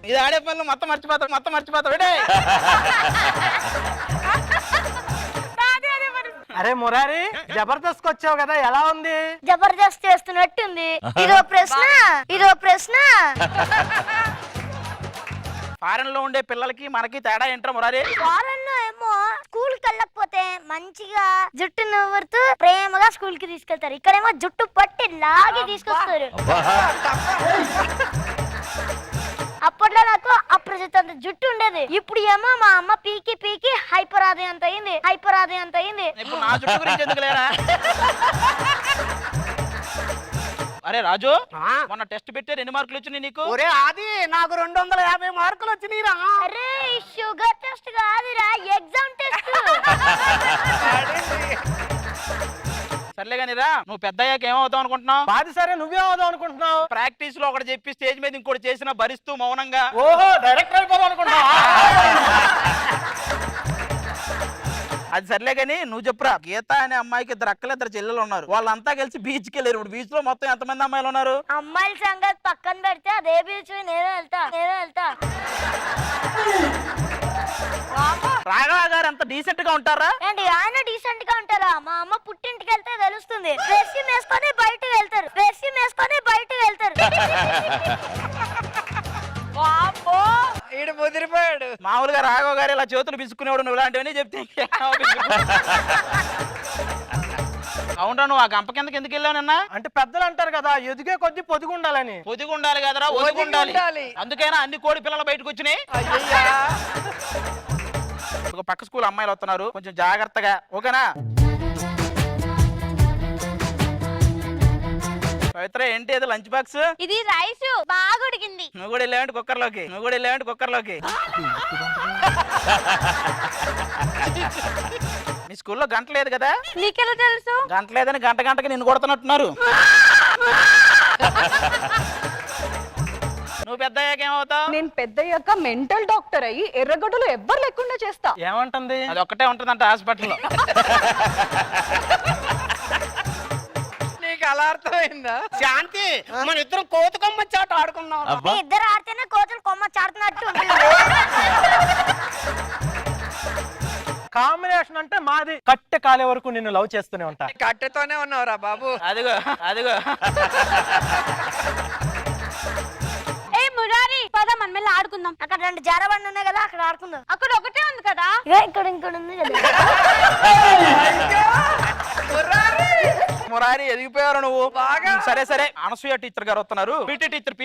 ఇది ఆడే పనులు మొత్తం మర్చిపోతావు అరే మురారి, జబర్దస్త్ వచ్చావు కదా, ఎలా ఉంది? జబర్దస్త్ చేస్తున్నట్టుంది. ఇదో ప్రశ్న ఫారెన్ లో ఉండే పిల్లలకి మనకి తేడా ఏంట్రా మురారి? ఫారెన్ లో ఏమో స్కూల్ కి వెళ్ళకపోతే మంచిగా జుట్టు నవ్వుతూ ప్రేమగా స్కూల్ కి తీసుకెళ్తారు. ఇక్కడేమో జుట్టు పట్టి లాగి తీసుకొస్తారు. అప్పట్లో నాకు అప్రజితంత జుట్టు ఉండేది. ఇప్పుడు ఏమో మా అమ్మ పీకి హైపర్ ఆది అంత అయింది. ఇప్పుడు నా జుట్టు గురించి ఎందుకు లేరా? అరే రాజు, మొన్న టెస్ట్ పెట్టారు, ఎన్ని మార్కులు వచ్చినాయి నీకు? ఒరే ఆది, నాకు 250 మార్కులు వచ్చినాయిరా. అరే షుగర్ టెస్ట్ కాదురా, ఎగ్జామ్ టెస్ట్. సర్లే కానీరా, నువ్వు పెద్ద అయ్యాక ఏమవుతావు అనుకుంటున్నావు? బాది సరే, నువ్వేమవుదాం అనుకుంటున్నావు? ప్రాక్టీస్ లో ఒకటి చెప్పి స్టేజ్ మీద ఇంకోటి చేసినా భరిస్తూ మౌనంగా. ఓహో, డైరెక్టర్ అయిపోదాం అనుకుంటున్నావా? అది సర్లే కానీ నువ్వు చెప్పురా. గీత అనే అమ్మాయికి 2 అక్కలు 2 చెల్లెలు ఉన్నారు. వాళ్ళంతా కలిసి బీచ్ కి వెళ్ళారు. ఇప్పుడు బీచ్ లో మొత్తం ఎంతమంది అమ్మాయిలు ఉన్నారు? అమ్మాయిల సంగతి పక్కన పెడితే అదే బీచ్ నేను వెళ్తా. రాఘవ గారు అంత డీసెంట్ గా ఉంటారా? ఏంటి ఆయన డీసెంట్ గా ఉంటారా? మా అమ్మ పుట్టింటికి వెళ్తే తెలుస్తుంది. రెస్యూమ్ వేసుకొని బయటకు వెళ్తారు. ఈడు ముదిరిపోయాడు. మామూలుగా రాఘవ గారు ఇలా చేతులు పిసుకునేవాడు, నువ్వు ఇలాంటివన్నీ చెప్తే అవునా? నువ్వు ఆ గంప కిందకి ఎందుకు వెళ్ళావు నిన్న? అంటే పెద్దలు అంటారు కదా, ఎదిగే కొద్ది పొదుగుండాలని. పొదిగుండాలి కదరా, ఒదిగుండాలి. అందుకైనా అన్ని కోడి పిల్లలు బయటకు వచ్చినాయి. ఒక పక్క స్కూల్ అమ్మాయిలు వస్తున్నారు, కొంచెం జాగ్రత్తగా, ఓకేనా? పవిత్ర, ఏంటి అది లంచ్ బాక్స్? ఇది రైస్ బాగా ఉడికింది. నువ్వు కూడా వెళ్ళావంటి కుక్కర్లోకి. మీ స్కూల్లో గంట లేదు కదా? నీకెలా తెలుసు? గంట లేదని గంటకి నిన్ను కొడుతున్నట్టున్నారు. నువ్వు పెద్ద అయ్యాక ఏమవుతావు? నేను పెద్దయ్యాక మెంటల్ డాక్టర్ అయ్యి ఎర్రగడ్డలు ఎవ్వరు లేకుండా చేస్తా. ఏమంటుంది? అది ఒక్కటే ఉంటుందంట హాస్పిటల్లో. నీకు అలా అర్థమైందా? శాంతి, మన ఇద్దరం కోతి కొమ్మ చాట ఆడుకుందాం. ఇద్దరు ఆడితేనే కోతులు కొమ్మ చాడుతున్నట్టు. కాంబినేషన్ అంటే మాది. కట్టె కాలే వరకు నిన్ను లవ్ చేస్తూనే ఉంటా. కట్టెతోనే ఉన్నావురా బాబు. అదిగో పద మన మీద ఆడుకుందాం. అక్కడ 2 జారబండ్లు ఉన్నాయి కదా, అక్కడ ఆడుకుందాం. అక్కడ ఒకటే ఉంది కదా, ఇక్కడ ఉంది కదా. మురారి, ఎదిగిపోయారు నువ్వు బాగా. సరే, అనసూయ టీచర్ గారు వస్తున్నారు. PT teacher.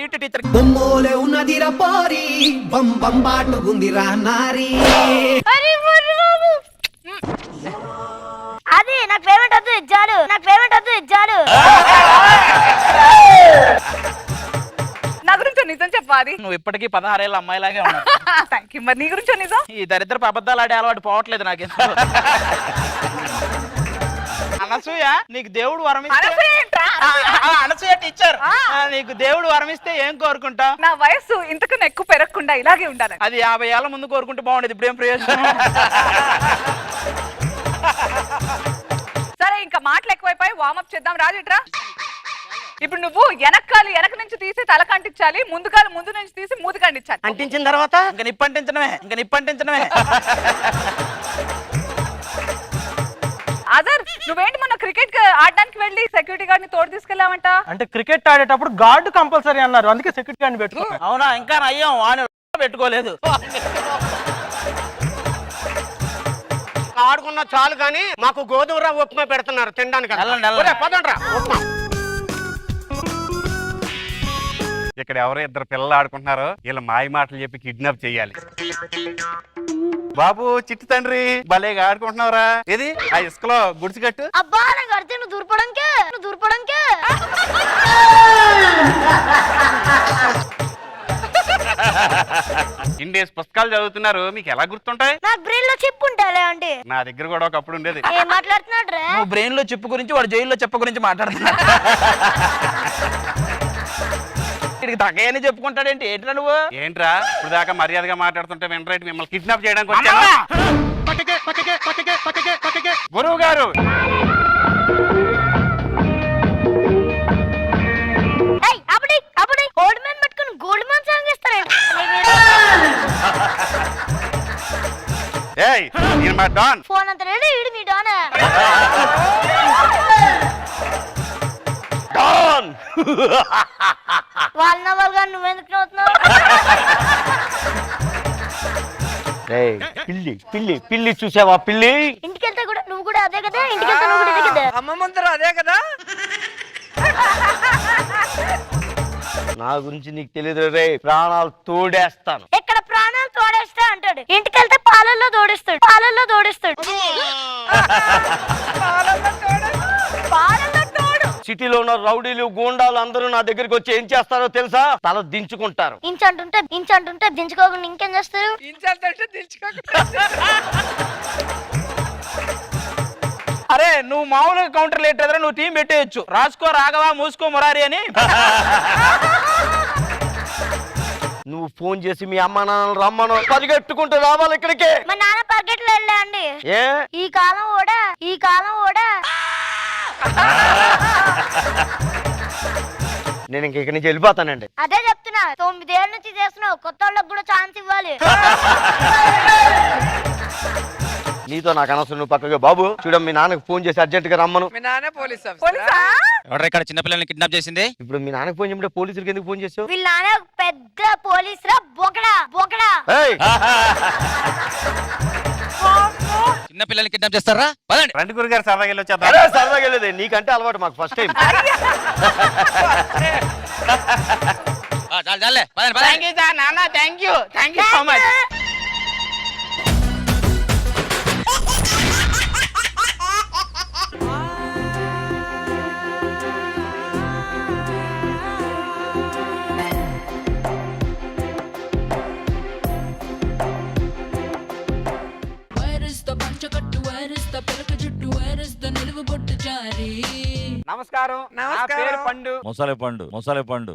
అది నాకు పేమెంట్ వద్దు, ఇచ్చాడు. నా గురించో నిజం చెప్పాలి. నువ్వు ఇప్పటికీ 16 ఏళ్ళ అమ్మాయిలాగే ఉన్నావు. Thank you. మరి నీ గురించో నిజం? ఈ దరిద్రపు అబద్ధాలు ఆడే అలవాటు పోవట్లేదు నాకు. అనసూయ, నీకు దేవుడు వరమిస్తే, అనసూయ టీచర్, నీకు దేవుడు వరమిస్తే ఏం కోరుకుంటావు? నా వయస్సు ఇంతకన్నా ఎక్కువ పెరగకుండా ఇలాగే ఉండాలి. అది 50 ఏళ్ల ముందు కోరుకుంటే బాగుండేది, ఇప్పుడేం ప్రయోజనం? సరే, ఇంకా మాటలు ఎక్కువైపోయి వార్మప్ చేద్దాం. రాజుట్రా, ఇప్పుడు నువ్వు వెనక నుంచి తీసి తల కంటించాలి, ముందు కాలు ముందు నుంచి తీసి మూతి కంటించాలి. అంటించిన తర్వాత ఇంకా నిప్పంటించడమే. అజర్, నువ్వేంటి మొన్న క్రికెట్ ఆడడానికి వెళ్ళి సెక్యూరిటీ గార్డ్ ని తోడు తీసుకెళ్ళావంట? అంటే క్రికెట్ ఆడేటప్పుడు గార్డు కంపల్సరీ అన్నారు, అందుకే సెక్యూరిటీ గార్డ్ పెట్టుకో. అవునా? ఇంకా నయ్యం, వాడిని పెట్టుకోలేదు. ఆడుకున్న చాలు కానీ మాకు గోధుమ రవ్వ ఉప్మా పెడుతున్నారు తినడానికి. ఇక్కడ ఎవరో 2 పిల్లలు ఆడుకుంటున్నారో వీళ్ళ మాయ మాటలు చెప్పి కిడ్నాప్ చెయ్యాలి. బాబు, చిట్టి తండ్రి, భలేగా ఆడుకుంటున్నావురా. ఏది ఆ ఇసుకలో గుడిసి కట్టు. అబ్బా, నాకు అడితే నువ్వు దూరపడంకే. ఇండేస్ పుస్తకాలు చదువుతున్నారు, మీకు ఎలా గుర్తుంటాయి? నాకు బ్రెయిన్ లో చిప్ ఉంటాలే అండి. నా దగ్గర కూడా ఒకప్పుడు ఉండేది. ఏం మాట్లాడుతున్నాడు రా? నువ్వు బ్రెయిన్ లో చెప్పు గురించి, వాడు జైల్లో చెప్ప గురించి మాట్లాడుతున్నాడు. ఇక్కడికి తగ్గయని చెప్పుకుంటాడేంటి? ఏంట్రా నువ్వు? ఏంట్రా ఇప్పుడు దాకా మర్యాదగా మాట్లాడుతుంటే వినరైట్, మిమ్మల్ని కిడ్నాప్ చేయడానికి వచ్చాను. గురువు గారు, గోల్డ్ మ్యాన్ పట్టుకుని గోల్డ్ మ్యాన్ సాంగ్ ఇస్తారండి. డాన్. ఫోన్ అంత రెడీ ఇడు మీ డాన్. డాన్. వాళ్ళ వాళ్ళగా నువ్వెందుకు నవ్వుతున్నావు? పిల్లి పిల్లి పిల్లి చూసావా పిల్లి? ఇంటికెళ్తే కూడా నువ్వు కూడా అదే కదా, ఇంటికెళ్తే నువ్వు కూడా ఇదే కదా. అమ్మ ముందర అదే కదా. నా గురించి నీకు తెలియదు రే, ప్రాణాలు తోడేస్తాను. ఇక్కడ ప్రాణాలు తోడేస్తా అంటాడు, ఇంటికెళ్తే పాలల్లో తోడిస్తాడు, పాలల్లో తోడిస్తాడు. పాలల్లో తోడు. సిటీలో ఉన్న రౌడీలు గూండాలు అందరూ నా దగ్గరికి వచ్చి ఏం చేస్తారో తెలుసా? తల దించుకుంటారు. ఇంచ్ అంటుంటే దించుకోకుండా ఇంకేం చేస్తారు? అరే నువ్వు మామూలుగా కౌంటర్ లేటెదరా, నువ్వు టీం పెట్టేయచ్చు. రాసుకో రాఘవ, మూసుకో మురారి అని. నువ్వు ఫోన్ చేసి మీ అమ్మ నాన్నలు రమ్మను, పరిగెట్టుకుంటూ రావాలి ఇక్కడికి. మా నాన్న పరిగెట్లు వెళ్ళా అండి. ఏ ఈ కాలం ఓడా నేను ఇంక ఇక్కడి నుంచి వెళ్ళిపోతానండి. అదే చెప్తున్నా, 9 ఏళ్ళ నుంచి చేస్తున్నావు, కొత్త వాళ్ళకి కూడా ఛాన్స్ ఇవ్వాలి. నీతో నాకు అనవసరం, నువ్వు పక్కగా. బాబు చూడ, మీ నాన్నకి ఫోన్ చేసి అర్జెంట్ గా రమ్మను. మీ నాన్న పోలీస్ ఆఫీసరా? ఎవరు ఇక్కడ చిన్నపిల్లల్ని కిడ్నాప్ చేసింది? ఇప్పుడు మీ నాన్నకి ఫోన్ చేయమంటే పోలీసులకి ఎందుకు ఫోన్ చేసావు? వీళ్ళ నాన్న పెద్ద పోలీస్ రా, బొకడా. ఏయ్! చిన్నపిల్లల్ని కిడ్నాప్ చేస్తారా? పదండి. రండి గురుగారు, సరదాగా వెళ్ళి వచ్చేద్దాం. అరే సరదాగా వెళ్ళేది, నీకంటే అలవాటు, మాకు ఫస్ట్ టైం. చాలే పదండి. థ్యాంక్ యూ సార్ నాన్న, థ్యాంక్ యూ సో మచ్. నమస్కారం. నా పేరు పండు. మొసలే పండు.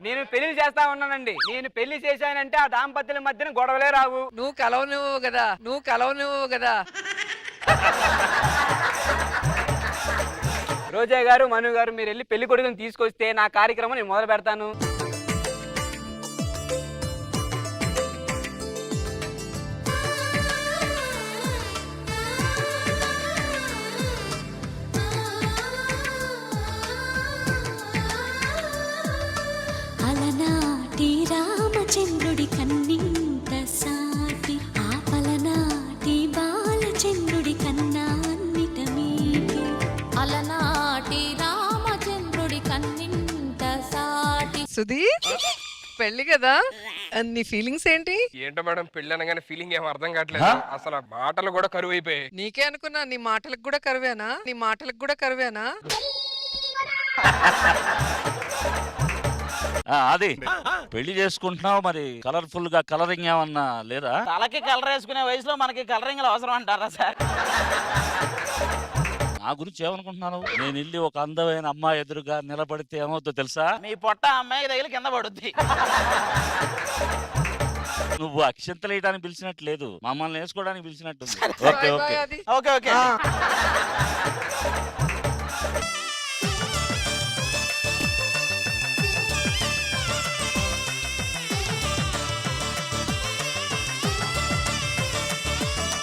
నేను పెళ్లి చేస్తా ఉన్నానండి. నేను పెళ్లి చేశానంటే ఆ దాంపత్యుల మధ్యన గొడవలే రావు. నువ్వు కలవనివ్వు కదా. రోజా గారు, మను గారు, మీరు వెళ్ళి పెళ్లి కొడుకుని తీసుకొస్తే నా కార్యక్రమం నేను మొదలు పెడతాను. అలనాటి రామచంద్రుడి కన్నింత సాటి, ఆపలనాటి బాలచంద్రుడి కన్నా అన్నిట మీటి. అలనాటి రామచంద్రుడి కన్నింత సాటి. సుధీర్, పెళ్లి కదా, నీ ఫీలింగ్స్ ఏంటి? ఏంటో మేడం, పెళ్లి అనగానే ఫీలింగ్ ఏం అర్థం కావట్లేదు. అసలు మాటలు కూడా కరువు అయిపోయాయి. నీకే అనుకున్నా, నీ మాటలకు కూడా కరువేనా? అది పెళ్లి చేసుకుంటున్నావు, మరి కలర్ఫుల్ గా కలరింగ్ ఏమన్నా లేదా? తలకి కలర్ వేసుకునే వయసులో మనకి కలరింగ్ అవసరం అంటారా సార్? నా గురించి ఏమనుకుంటున్నాను? నేను వెళ్ళి ఒక అందమైన అమ్మాయి ఎదురుగా నిలబడితే ఏమవుతుందో తెలుసా? మీ పొట్ట అమ్మాయి తగిలి కింద పడుద్ది. నువ్వు అక్షంతలు వేయడానికి పిలిచినట్లేదు, మమ్మల్ని వేసుకోవడానికి పిలిచినట్టుంది. Okay okay okay okay.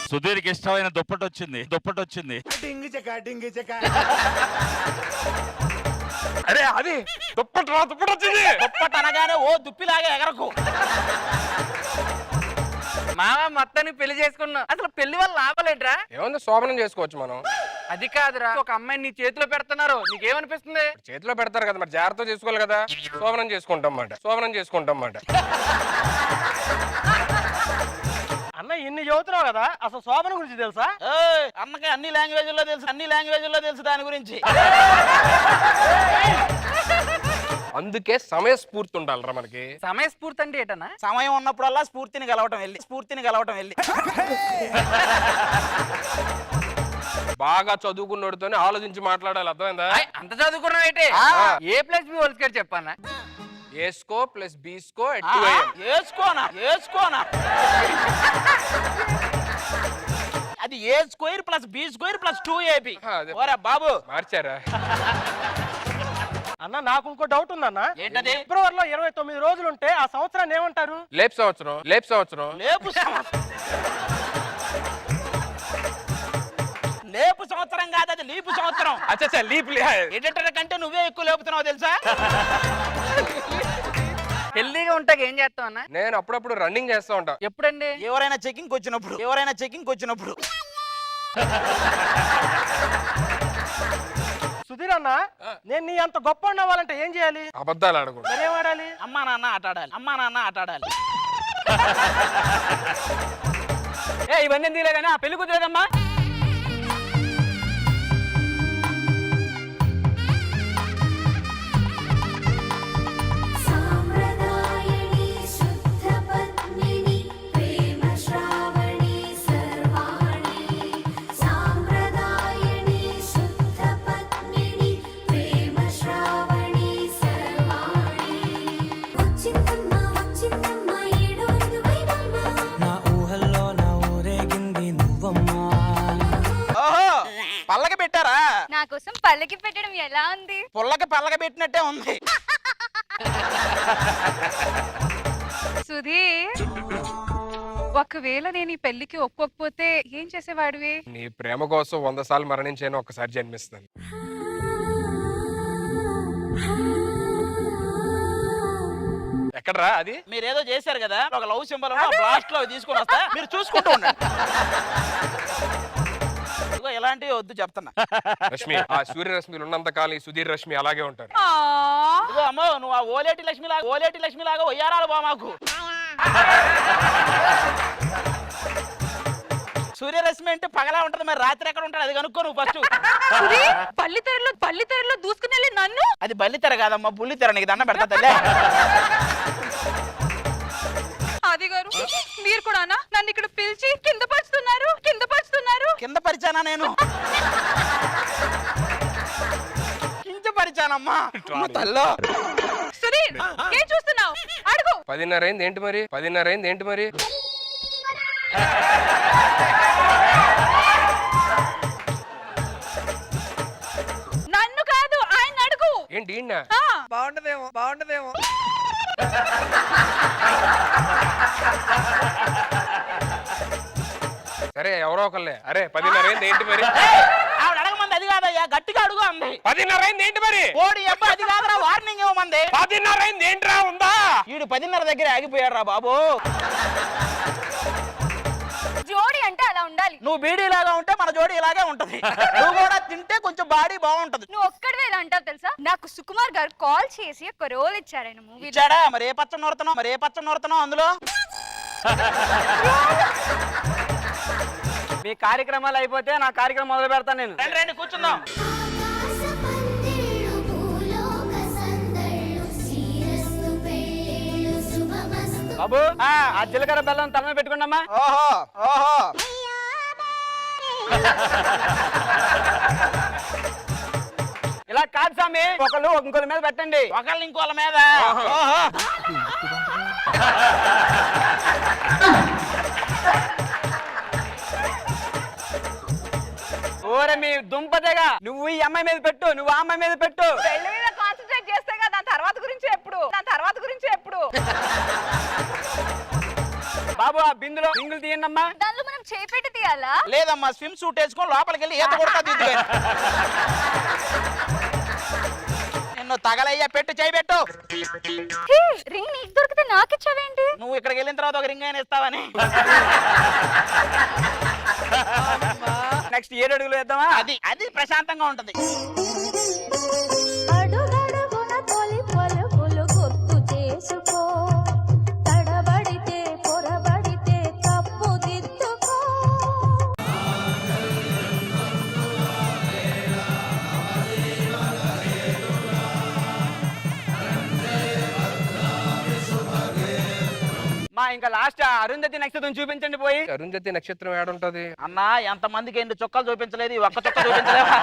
సుధీర్కి ఇష్టమైన దుప్పటి వచ్చింది. అరే అది దుప్పటి వచ్చింది. దుప్పటి అనగానే ఓ దుప్పిలాగా ఎగరకు. మామ మొత్తాన్ని పెళ్లి చేసుకున్నా. అసలు పెళ్లి వల్ల లాభాలేట్రా? ఏముంది, శోభనం చేసుకోవచ్చు మనం. అది కాదురా, ఒక అమ్మాయిని నీ చేతిలో పెడుతున్నారు, నీకేమనిపిస్తుంది? చేతిలో పెడతారు కదా, మరి జాగ్రత్త చేసుకోవాలి కదా. శోభనం చేసుకుంటాం మాట. అన్న ఇన్ని చదువుతున్నావు కదా, అసలు శోభన గురించి తెలుసా? అన్నకి అన్ని లాంగ్వేజ్లో తెలుసు దాని గురించి. అందుకే సమయస్ఫూర్తి ఉండాలిరా మనకి. సమయస్ఫూర్తి అంటే ఏంటన్నా? సమయం ఉన్నప్పుడల్లా స్ఫూర్తిని కలవటం వెళ్ళి బాగా చదువుకున్నోడితోనే ఆలోచించి మాట్లాడాలి, అర్థమైందా? అంత చదువుకున్నావు ఏంటి? A+B హోల్ స్క్వేర్ చెప్పన్నా. A score plus B score at 2 AM. వేసుకోనా అది A² + B² + 2AB. అదే. ఓరే బాబు, మార్చారా? అన్న నాకు ఇంకో డౌట్ ఉందన్న. ఏంటది? ఫిబ్రవరిలో 29 రోజులు ఉంటే ఆ సంవత్సరాన్ని ఏమంటారు? లేపు సంవత్సరం. లేపు సంవత్సరం. లేపు సంవత్సరం. లేపు సంవత్సరం కాదు, అది లీపు సంవత్సరం. అచ్చా లీప్. ఎడిటర్ కంటే నువ్వే ఎక్కువ లేపుతున్నావు తెలుసా? హెల్దీగా ఉంటాక ఏం చేస్తావు అన్న? నేను అప్పుడప్పుడు రన్నింగ్ చేస్తా ఉంటా. ఎప్పుడండి? ఎవరైనా చెకింగ్ వచ్చినప్పుడు సుధీర్ అన్న, నేను నీ అంత గొప్ప అవ్వాలంటే ఏం చేయాలి? అబద్ధాలు ఆడకూడదు. మరేం వాడాలి? అమ్మా నాన్న ఆట ఆడాలి. ఇవన్నీ ఎందుకులే కానీ ఆ పెళ్లి కుదిరేదమ్మా. సాంప్రదాయని శుద్ధ పద్మిని ప్రేమ శ్రావణి సర్వాణి సాంప్రదాయని శుద్ధ పద్మిని ప్రేమ శ్రావణి సర్వాణి వచ్చిందమ్మ ఏడో వైవమ్మ నా ఊహల్లో నా ఊరేగింది నువ్వమ్మా. ఓహో, పల్లకి పెట్టారా? నా కోసం పల్లకి పెట్టడం ఎలా ఉంది? పుల్లకి పల్లకి పెట్టినట్టే ఉంది. సుధీర్, ఒకవేళ నేను ఈ పెళ్లికి ఒప్పుకోకపోతే ఏం చేసేవాడివి? నీ ప్రేమ కోసం 100 సార్లు మరణించాను, ఒక్కసారి జన్మిస్తాను. ఎక్కడరా అది? మీరేదో చేశారు కదా, ఒక లవ్ సింబల్ బ్లాస్ట్ లో తీసుకొని వస్తా, మీరు చూసుకుంటూ ఉండండి. ఇదిగో ఇలాంటివి వద్దు చెప్తున్నా. రష్మి, ఆ సూర్యరశ్మిలు ఉన్నంత కాలం ఈ సుధీర్ రష్మి అలాగే ఉంటారు. ఆ, ఇదిగో అమ్మో, నువ్వు ఆ ఓలేటి లక్ష్మి లాగా ఒయ్యారాలు బా మాకు. సూర్యరశ్మి అంటే పగలా ఉంటది, మరి రాత్రి ఎక్కడ ఉంటాడు అది కనుక్కో నువ్వు ఫస్ట్. సుధీర్, పల్లితెరలో దూసుకుని నన్ను. అది బల్లితెర కాదమ్మా, బుల్లితెర. నీకు దండ పెడతా తల్లే. ఆది గారు, మీరు కూడా నన్ను ఇక్కడ పిలిచి కింద పరుస్తున్నారు. కింద పరిచానా నేను? కించపరిచానమ్మా తల్లో. సుధీర్, ఏం చూస్తున్నావు? అడుగు. 10:30 అయింది ఏంటి మరి? నన్ను కాదు, ఆయన అడుగు. ఏంటి ఈయన? ఆ, బాగుండదేమో. సరే ఎవరో ఒకళ్ళే. అరే 10:30 అయింది ఏంటి మరి? ఆవిడ అడగమంది అది కాదయ్యా, గట్టిగా అడుగు అంది. 10:30 అయింది ఏంటి మరి? ఓడి అబ్బా, అది కాదురా, వార్నింగ్ ఇవ్వమంది. 10:30 అయింది ఏంట్రా ఉందా? వీడు 10:30 దగ్గర ఆగిపోయాడు రా బాబు. జోడి అంటే అలా ఉండాలి. నువ్వు బీడీ లాగా ఉంటే మన జోడి ఇలాగే ఉంటది. నువ్వు కూడా తింటే కొంచెం బాడీ బాగుంటది. నువ్వు ఒక్కడివే ఇలా అంటావు తెలుసా? నాకు సుకుమార్ గారు కాల్ చేసి ఒక రోల్ ఇచ్చారు ఆయన మూవీ. ఇచ్చాడా? మరి ఏ పచ్చ నూరుతున్నావు అందులో? మీ కార్యక్రమాలు అయిపోతే నా కార్యక్రమం మొదలు పెడతాను నేను. రండి కూర్చుందాం. ఆకాశ పందిళ్ళు భూలోక సందళ్ళు శ్రీరస్తు పెళ్ళిళ్ళు శుభమస్తు. బాబు, ఆ జీలకర్ర బెల్లం తల మీద పెట్టుకోండమ్మా. ఓహో ఇలా కాదు స్వామి, ఒకళ్ళు ఇంకొకరి మీద పెట్టండి. ఒకళ్ళు ఇంకోళ్ళ మీద. ఓహో. ఓరే మీ దుంపదేగా, నువ్వు ఈ అమ్మాయి మీద పెట్టు, నువ్వు ఆ అమ్మాయి మీద పెట్టు. పెళ్లి మీద కాన్సన్ట్రేట్ చేస్తే కదా, దాని తర్వాత గురించి ఎప్పుడు. బాబు, ఆ బిందులో రింగులు తీయండి అమ్మా. దానిలో మనం చేపెట్టి తీయాలా? లేదమ్మా, స్విమ్ సూట్ వేసుకొని లోపలికి వెళ్ళి ఈత కొడతా దిద్దు. నిన్ను తగలయ్యా, చేయబెట్టు. రింగ్ నీకు దొరికితే నాకిచ్చావేంటి? నువ్వు ఇక్కడికి వెళ్ళిన తర్వాత ఒక రింగ్ అయినా ఇస్తావని. నెక్స్ట్ 7 అడుగులు వేద్దామా? అది ప్రశాంతంగా ఉంటది. అడుగడుగున తొలి పలుకులు గుర్తు చేసుకో, తడబడితే పొరబడితే తప్పు దిద్దుకో. మా ఇంకా లాస్ట్ అరుంధతి నక్షత్రం చూపించండి పోయి. అరుంధతి నక్షత్రం ఏడుంటది? అన్నా, ఎంత మందికి 2 చుక్కలు చూపించలేదు, ఈ ఒక్క చుక్క చూపించలేవా?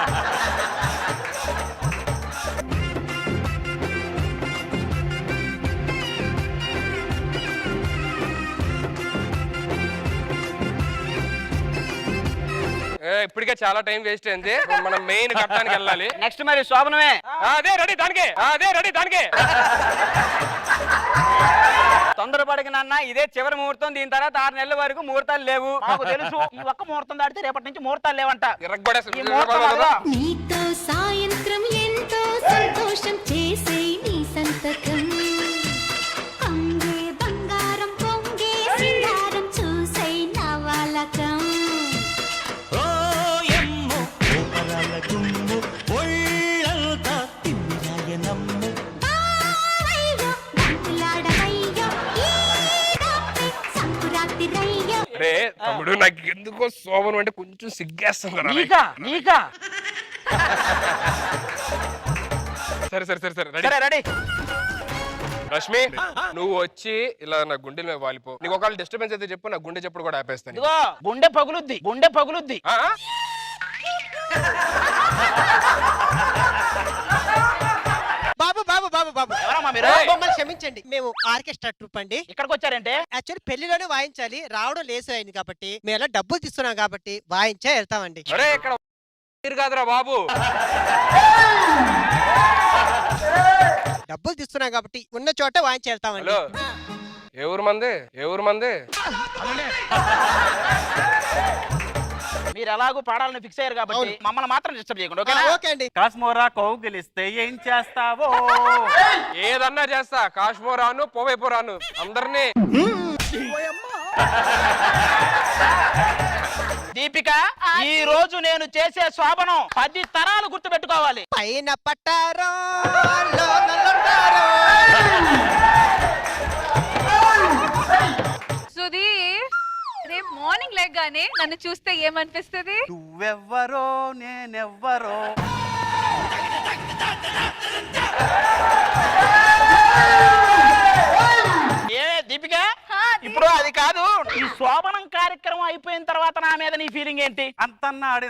ఇప్పటికే చాలా టైం వేస్ట్ అయింది. ఇప్పుడు మనం మెయిన్ ఘట్టానికి వెళ్ళాలి. నెక్స్ట్ మరి శోభనమే. అదే రెడీ దానికే. తొందరపడికి నాన్న, ఇదే చివరి ముహూర్తం. దీని తర్వాత 6 నెలల వరకు ముహూర్తాలు లేవు. మాకు తెలుసు ఈ ఒక్క ముహూర్తం దాటితే రేపటి నుంచి ముహూర్తాలు లేవంట. ఇరగ్గొడేసి- ఈ ముహూర్తం వల్ల నీతో సాయంత్రం ఎంతో సంతోషం చేసే నీ సంతకం అంగే బంగారం పొంగే సింగారం చూసే నవలకం ఓ ఎమ్మో ఓపరాల గుమ్ము ఒళ్ళంతా తిమ్మిరాయనమ్ము బావయ్యో బంకులాడవయ్యో ఈడప్పే సంకురాత్రి రయ్యో రే తమ్ముడు, నాకు ఎందుకో శోభనం అంటే కొంచెం సిగ్గేస్తుంది. నీకా సరే రెడీ. సరే రెడీ. రష్మి, నువ్వు వచ్చి ఇలా నా గుండెల మీద వాలిపో. నీకు ఒకవేళ డిస్టర్బెన్స్ అయితే చెప్పు, నా గుండె చెప్పుడు కూడా ఆపేస్తాను. ఇదిగో గుండె పగులుద్ది. ఆ? బాబు ఎవరమ్మా మీరు? మమ్మల్ని క్షమించండి. మేము ఆర్కెస్ట్రా ట్రూప్ అండి. ఇక్కడికి వచ్చారంటే యాక్చువల్లీ పెళ్లిలోనే వాయించాలి, రావడం లేసు అయింది కాబట్టి మేము ఎలా డబ్బులు తీస్తున్నాం కాబట్టి వాయించే వెళ్తామండి. అరే ఇక్కడ మీరు కాదురా బాబు. డబ్బులు తీస్తున్నాం కాబట్టి ఉన్న చోట వాయించి వెళ్తామండి. హలో, ఏ ఊరు మంది? మీరు ఎలాగో పాడాలని ఫిక్స్ అయ్యారు కాబట్టి మమ్మల్ని మాత్రం డిస్టర్బ్ చేయకుండా, ఓకేనా? ఓకే అండి. కాస్మోరా కౌగిలిస్తే ఏం చేస్తావో ఏదన్నా చేస్తా. కాశ్మో రాను, పోవైపు రాను, అందరినీ. దీపిక, ఈ రోజు నేను చేసే శోభనం 10 తరాలు గుర్తు పెట్టుకోవాలి. పైన పట్టారో లోనలుంటారో. సుధీర్, రేపు మార్నింగ్ లేగానే నన్ను చూస్తే ఏమనిపిస్తుంది? నువ్వెవ్వరో నేనెవ్వరో దీపిక, ఇప్పుడు అది కాదు, ఈ శోభనం కార్యక్రమం అయిపోయిన తర్వాత నా మీద నీ ఫీలింగ్ ఏంటి? అంతన్నాడే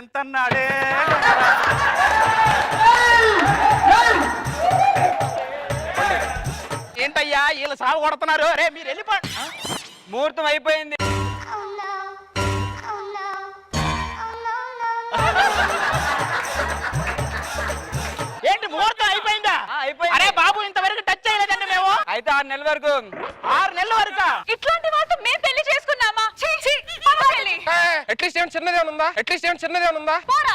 ఏంటయ్యా వీళ్ళు సాగు కొడుతున్నారు? రే మీరు వెళ్ళిపోండి. ముహూర్తం అయిపోయింది. ఏంటి ముహూర్తం అయిపోయిందా? అయిపోయింది. అరే బాబు, ఇంతవరకు టచ్ చేయలేదండి మేము. అయితే 6 నెలల వరకు. 6 నెలల వరకు ఇట్లాంటి వాళ్ళతో మేము పెళ్లి చేసుకున్నామా? ఛీ, ఛీ, పద పెళ్లి. అట్లీస్ట్ ఏమైనా చిన్నదే ఉందా? పోరా.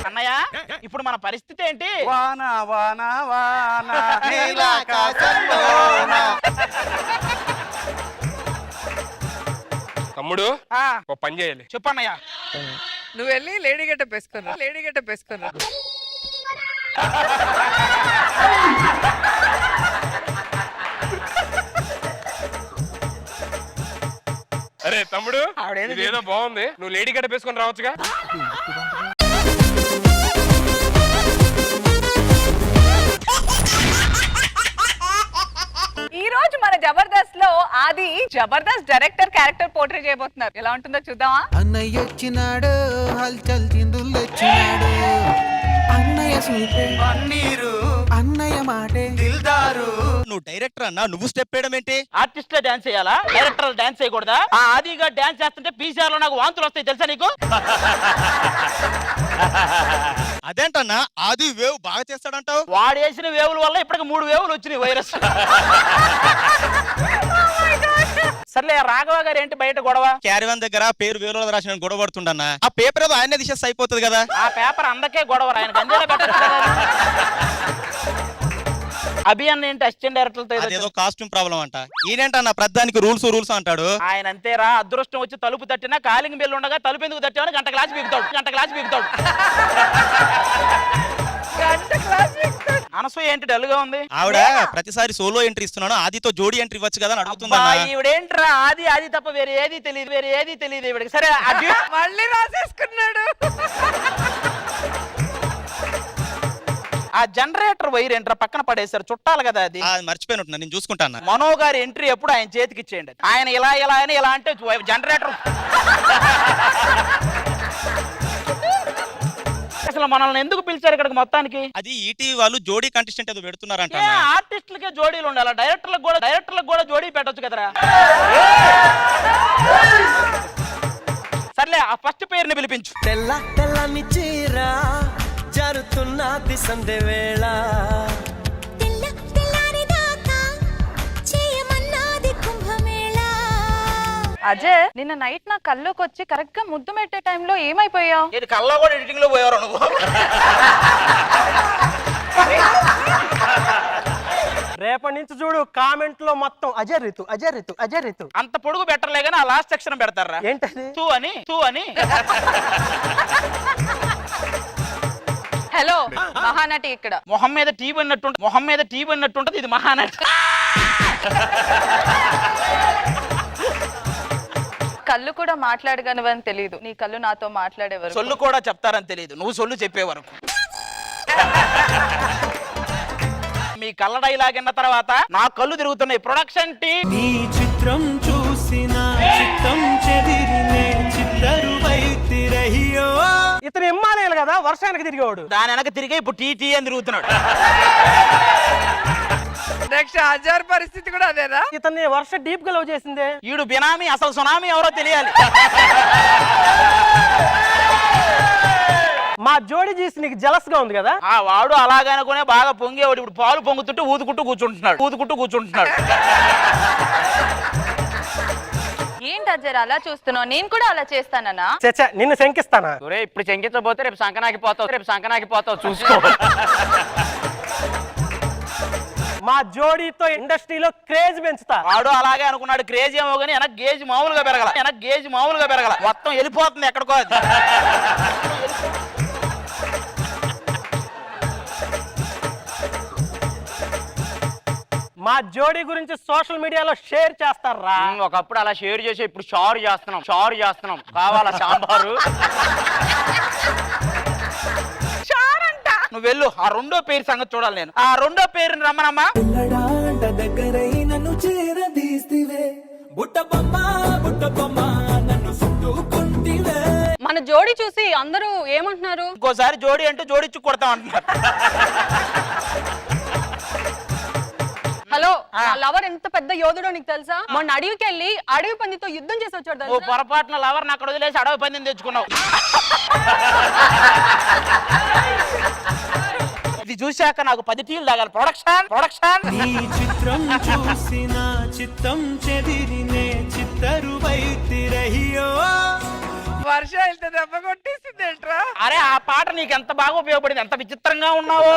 అన్నయ్య, ఇప్పుడు మన పరిస్థితి ఏంటి? వాన వాన వాన నీలాకాశంలోన. తమ్ముడు, ఆ, ఒక పని చేయాలి. చెప్పన్నయ్య. నువ్వు వెళ్ళి లేడీ గెటప్ వేసుకున్నా. అరే తమ్ముడు, ఆవిడేదో ఇదేదో బాగుంది. నువ్వు లేడీ గడ్డ వేసుకొని రావచ్చుగా. ఈ రోజు మన జబర్దస్త్ లో ఆది జబర్దస్త్ డైరెక్టర్ క్యారెక్టర్ పోర్ట్రే చేయబోతున్నారు. ఎలా ఉంటుందో చూద్దామా? అన్నయ్య వచ్చినాడు హల్చల్ చిందులొచ్చినాడు అన్నయ్య సూపే పన్నీరు అన్నయ్య మాటే దిల్దారు. నువ్వు డైరెక్టర్ అన్నా, నువ్వు స్టెప్ వేయడం ఏంటి? ఆర్టిస్ట్లే డాన్స్ చేయాలా? డైరెక్టర్ డాన్స్ చేయకూడదా? ఆ ఆదిగా డాన్స్ చేస్తుంటే పీసీఆర్ లో నాకు వాంతులు వస్తాయి, తెలుసా నీకు? అదేంటన్నా, ఆది వేవ్ బాగా చేస్తాడంటావు. వాడు వేసిన వేవుల వల్ల ఇప్పటికి 3 వేవులు వచ్చినాయి వైరస్. సర్లే, రాఘవ గారు ఏంటి బయట గొడవ? క్యారీవన్ దగ్గర పేరు వేలో రాసిన గొడవ పడుతుండన్నా. ఆ పేపర్ ఏదో ఆయన దిశ అయిపోతుంది కదా. ఆ పేపర్ అందకే గొడవ, ఆయన గంజాలో పెట్టచ్చు కదా. అభియాన్ ఏంటి అసిస్టెంట్ డైరెక్టర్ అదేదో కాస్ట్యూమ్ ప్రాబ్లం అంట. ఈయనేంటన్నా ప్రధానికి రూల్స్ అంటాడు. ఆయన అంతేరా, అదృష్టం వచ్చి తలుపు తట్టినా కాలింగ్ బెల్ ఉండగా తలుపు ఎందుకు తట్టామని గంట క్లాస్ పీకుతాడు. అనసూయ ఏంటి డల్ గా ఉంది? ఆవిడ ప్రతిసారి సోలో ఎంట్రీ ఇస్తున్నాను, ఆదితో జోడీ ఎంట్రీ ఇవ్వచ్చు కదా అని అడుగుతుందా. ఈవిడేంట్రా ఆది తప్ప వేరే ఏది తెలియదు ఈవిడికి. సరే, మళ్ళీ రాసేసుకున్నాడు. ఆ జనరేటర్ వైర్ ఏంట్రా పక్కన పడేశారు, చుట్టాలి కదా అది. మర్చిపోయినట్టు నేను చూసుకుంటాను. మనో గారి ఎంట్రీ ఎప్పుడు ఆయన చేతికి ఇచ్చేయండి. ఆయన ఇలా అని ఇలా అంటే జనరేటర్ అసలు మనల్ని ఎందుకు పిలిచారు ఇక్కడికి మొత్తానికి? అది ఈటీవీ వాళ్ళు జోడీ కంటెస్టెంట్ ఏదో పెడుతున్నారంట. ఏ ఆర్టిస్టులకే జోడీలు ఉండాలి, డైరెక్టర్లకు కూడా జోడీ పెట్టొచ్చు కదరా. సర్లే ఆ ఫస్ట్ పేరుని పిలిపించు. తెల్ల తెల్లని చీర జరుతున్నది సంధ్య వేళ, తెల్ల తెల్లారి దాకా చేయమన్నది కుంభమేళ. అజయ్ నిన్న నైట్ నా కల్లోకి వచ్చి కరెక్ట్ గా ముద్దు పెట్టే టైంలో ఏమైపోయావు? ఇది కళ్ళలో కూడా ఎడిటింగ్ లో పోయారు నువ్వు. రేపటి నుంచి చూడు కామెంట్ లో మొత్తం అజయ్ రితు అజయ్ రితు అజయ్ రితు. అంత పొడుగు పెట్టలే కానీ ఆ లాస్ట్ సెక్షన్ పెడతారా? ఏంటది? తూ అని హలో మహానటి ఇక్కడ. మొహం మీద టీ పడినట్టుంటది ఇది మహానటి. కళ్ళు కూడా మాట్లాడగలవని తెలియదు, నీ కళ్ళు నాతో మాట్లాడేవారు. సొల్లు కూడా చెప్తారని తెలియదు, నువ్వు సొల్లు చెప్పే వరకు. మీ కళ్ళ డైలాగ్ అన్న తర్వాత నా కళ్ళు తిరుగుతున్నాయి. ప్రొడక్షన్ టీం నీ చిత్రం చూసిన చిత్తం చెదిరినే చిత్తరువైతిరయ్యో. ఇతను ఎమ్మాలేలు కదా వర్షానికి తిరిగేవాడు, దాని వెనక తిరిగే ఇప్పుడు టీ అని తిరుగుతున్నాడు. నెక్స్ట్ హజార్ పరిస్థితి కూడా అదేనా? ఇతన్ని వర్ష డీప్ గా లవ్ చేసిందే. ఈడు బినామీ, అసలు సునామీ ఎవరో తెలియాలి. మా జోడి చేసి నీకు జలస్ గా ఉంది కదా. ఆ వాడు అలాగనుకునే బాగా పొంగేవాడు, ఇప్పుడు పాలు పొంగుతుంటే ఊదుకుంటూ కూర్చుంటున్నాడు. ఏంటి అజయ్ అలా చూస్తున్నావు? నేను కూడా అలా చేస్తానన్నా? చచ్చా నిన్ను శంకిస్తానా? ఒరే ఇప్పుడు చెంకించబోతే రేపు సంకనాకిపోతావు చూసుకో. మా జోడీతో ఇండస్ట్రీలో క్రేజ్ పెంచుతా. వాడు అలాగే అనుకున్నాడు, క్రేజ్ ఏమో కానీ వెనక గేజ్ మామూలుగా పెరగల, మొత్తం వెళ్ళిపోతుంది ఎక్కడికో. మా జోడీ గురించి సోషల్ మీడియాలో షేర్ చేస్తారా? ఒకప్పుడు అలా షేర్ చేసి ఇప్పుడు షారు చేస్తున్నాం. కావాలా సాంబారు? నువ్వు వెళ్ళు, ఆ రెండో పేరు సంగతి చూడాలి నేను. ఆ రెండో పేరుని రమ్మనమ్మా. దగ్గరై నన్ను చేరదీస్తివే, బుట్ట బొమ్మ నన్ను చుట్టుకుంటివే. మన జోడి చూసి అందరూ ఏమంటున్నారు? ఇంకోసారి జోడి అంటే జోడిచ్చి కొడతాం అంటున్నారు. హలో, లవర్ ఎంత పెద్ద యోధుడో నీకు తెలుసా? మొన్న అడవికి వెళ్ళి అడవి పందితో యుద్ధం చేసి వచ్చాడు. ఓ పొరపాటున లవర్ అక్కడ వదిలేసి అడవి పందిని తెచ్చుకున్నావు. ఇది చూశాక నాకు 10 టీలు తాగాలి. ప్రొడక్షన్ నీ చిత్రం చూసిన చిత్తం చెదిరినే చిత్తరువైతిరయ్యో. వర్ష ఇంత దెబ్బ కొట్టేసిందేంట్రా? అరే ఆ పాట నీకు ఎంత బాగా ఉపయోగపడింది, ఎంత విచిత్రంగా ఉన్నావు.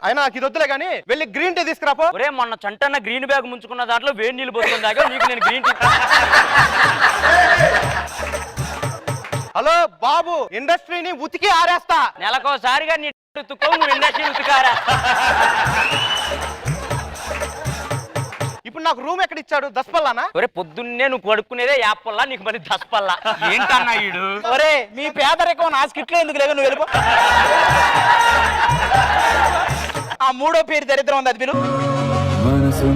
అయినా నాకు ఇది వద్దులే కానీ వెళ్ళి గ్రీన్ టీ తీసుకురాపో. ఒరే మొన్న చంటన్న గ్రీన్ బ్యాగ్ ముంచుకున్న దాంట్లో వేడి నీళ్ళు పోతుంది దాకా నీకు నేను గ్రీన్ టీ. హలో బాబు, ఇండస్ట్రీని ఉతికి ఆరేస్తా. నెలకోసారిగా నీ ఉతుకో, నువ్వు ఇండస్ట్రీ ఉతికారా? ఇప్పుడు నాకు రూమ్ ఎక్కడ ఇచ్చాడు? దస్పల్లానా? ఒరే పొద్దున్నే నువ్వు కడుక్కునేదే యాప్పల్లా, నీకు మరి దసపల్లా. ఏంటన్నా ఈడు? ఒరే మీ పేదరికం నా స్కిట్లో ఎందుకు లేవు, నువ్వు వెళ్ళిపో. ఆ మూడో పేరు దరిద్రం ఉంది, అది పిలు. మనసు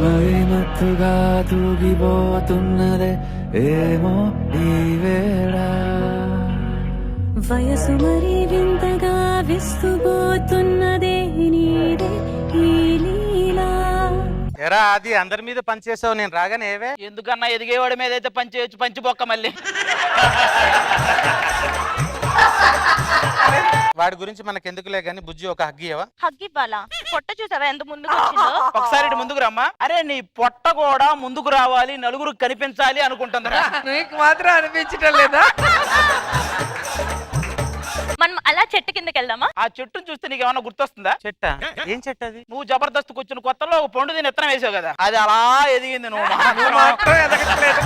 మత్తుగా తూగిపోతున్నదే ఏమో ఈ వేళ, వయసు మరి వింతగా విస్తుపోతున్నదే నీదే ఈ లీలా. ఎరా అది అందరి మీద పనిచేసావు, నేను రాగానే ఏవే? ఎందుకన్నా ఎదిగేవాడి మీద అయితే పని చేయొచ్చు, పంచిపోక్క మళ్ళీ. వాడి గురించి మనకి ఎందుకులే గానీ బుజ్జి ఒక హగ్గియవా? హగ్గివ్వాలా? పొట్ట చూసావా ఎంత ముందుకు వచ్చిందో? ఒకసారి ఇటు ముందుకు రమ్మా. అరే నీ పొట్ట కూడా ముందుకు రావాలి, నలుగురు కనిపించాలి అనుకుంటుందిరా. నీకు మాత్రం అనిపించటం లేదా? మనం అలా చెట్టు కిందకి వెళ్దామా? ఆ చెట్టును చూస్తే నీకు ఏమన్నా గుర్తొస్తుందా? చెట్ట ఏం చెట్టు అది? నువ్వు జబర్దస్త్ కూర్చుని కొత్తలో ఒక పండు దీని ఎత్తనం వేసావు కదా, అది అలా ఎదిగింది. నువ్వు మాత్రం ఎదగట్లేదు.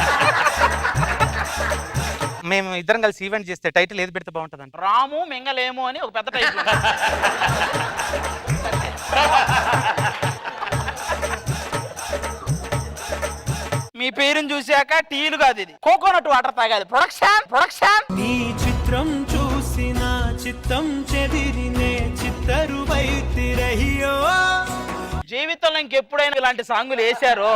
మేము ఇద్దరం కలిసి ఈవెంట్ చేస్తే టైటిల్ ఏది పెడితే బాగుంటుంది అంట? రాము మింగలేము అని ఒక పెద్ద టైటిల్. మీ పేరుని చూశాక టీలు కాదు, ఇది కోకోనట్ వాటర్ తాగాలి. ప్రొడక్షన్ నీ చిత్రం చూసిన చిత్తం చెదిరినే చిత్తరువైతిరయ్యో. జీవితంలో ఇంకెప్పుడైనా ఇలాంటి సాంగులు వేశారో?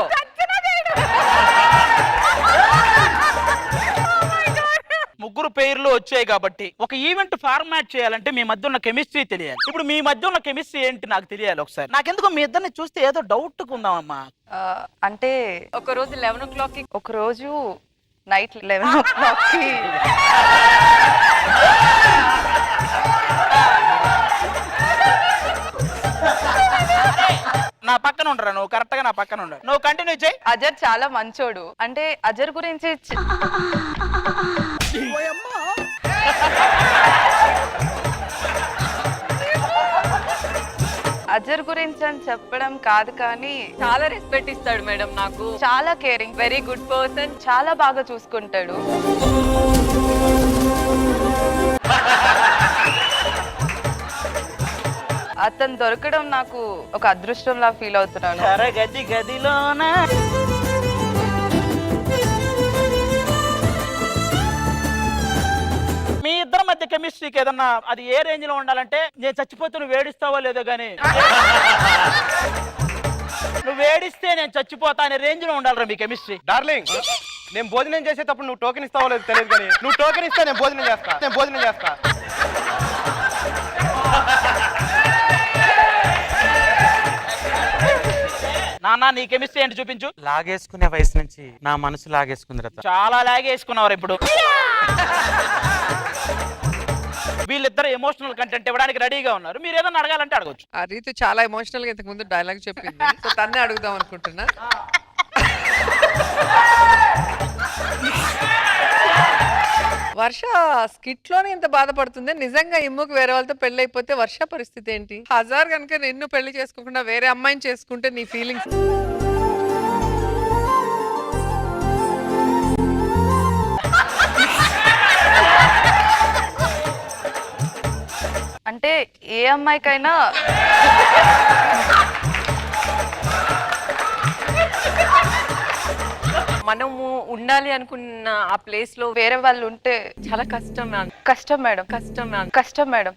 ముగ్గురు పేర్లు వచ్చాయి కాబట్టి ఒక ఈవెంట్ ఫార్మాట్ చేయాలంటే మీ మధ్య ఉన్న కెమిస్ట్రీ తెలియాలి. ఇప్పుడు మీ మధ్య ఉన్న కెమిస్ట్రీ ఏంటి నాకు తెలియాలి ఒకసారి. నాకెందుకో మీ ఇద్దరిని చూస్తే ఏదో డౌట్ ఉందామమ్మా. అంటే ఒక రోజు 11 o'clock కి, ఒక రోజు నైట్ 11 o'clock కి. నా పక్కన ఉండరా నువ్వు, కరెక్ట్ గా నా పక్కన ఉండరు. నువ్వు కంటిన్యూ చేయి. అజర్ చాలా మంచోడు. అంటే అజర్ గురించి అజర్ గురించి అని చెప్పడం కాదు, కానీ చాలా రెస్పెక్ట్ ఇస్తాడు మేడం నాకు. చాలా కేరింగ్, వెరీ గుడ్ పర్సన్, చాలా బాగా చూసుకుంటాడు. అతను దొరకడం నాకు ఒక అదృష్టంలా ఫీల్ అవుతున్నాను. గది గదిలోన మీ ఇద్దరి మధ్య కెమిస్ట్రీకి ఏదన్నా అది ఏ రేంజ్ లో ఉండాలంటే, నేను చచ్చిపోతే నువ్వు వేడిస్తావో లేదో గానీ నువ్వు వేడిస్తే నేను చచ్చిపోతా అనే రేంజ్ లో ఉండాలిరా మీ కెమిస్ట్రీ. డార్లింగ్, నేను భోజనం చేసేటప్పుడు నువ్వు టోకెన్ ఇస్తావో లేదు తెలియదు, కానీ నువ్వు టోకెన్ ఇస్తే నేను భోజనం చేస్తా. నాన్న నీ కెమిస్ట్రీ ఏంటి చూపించు. లాగేసుకునే వయసు నుంచి నా మనసు లాగేసుకుంది రత. చాలా లాగేసుకున్నారు ఇప్పుడు. వీళ్ళిద్దరు ఎమోషనల్ కంటెంట్ ఇవ్వడానికి రెడీగా ఉన్నారు. మీరు ఏదైనా అడగాలంటే అడగొచ్చు. ఆ రీతి చాలా ఎమోషనల్ గా ఇంతకు ముందు డైలాగ్ చెప్పింది, సో తన్నే అడుగుదాం అనుకుంటున్నా. వర్ష స్కిట్ లోనే ఇంత బాధపడుతుంది. నిజంగా ఇమ్ముకు వేరే వాళ్ళతో పెళ్లి అయిపోతే వర్ష పరిస్థితి ఏంటి? హజార్ కనుక నిన్ను పెళ్లి చేసుకోకుండా వేరే అమ్మాయిని చేసుకుంటే నీ ఫీలింగ్స్? అంటే ఏ అమ్మాయికైనా మనము ఉండాలి అనుకున్న ఆ ప్లేస్ లో వేరే వాళ్ళు ఉంటే చాలా కష్టం మేడం. కష్టం మేడం.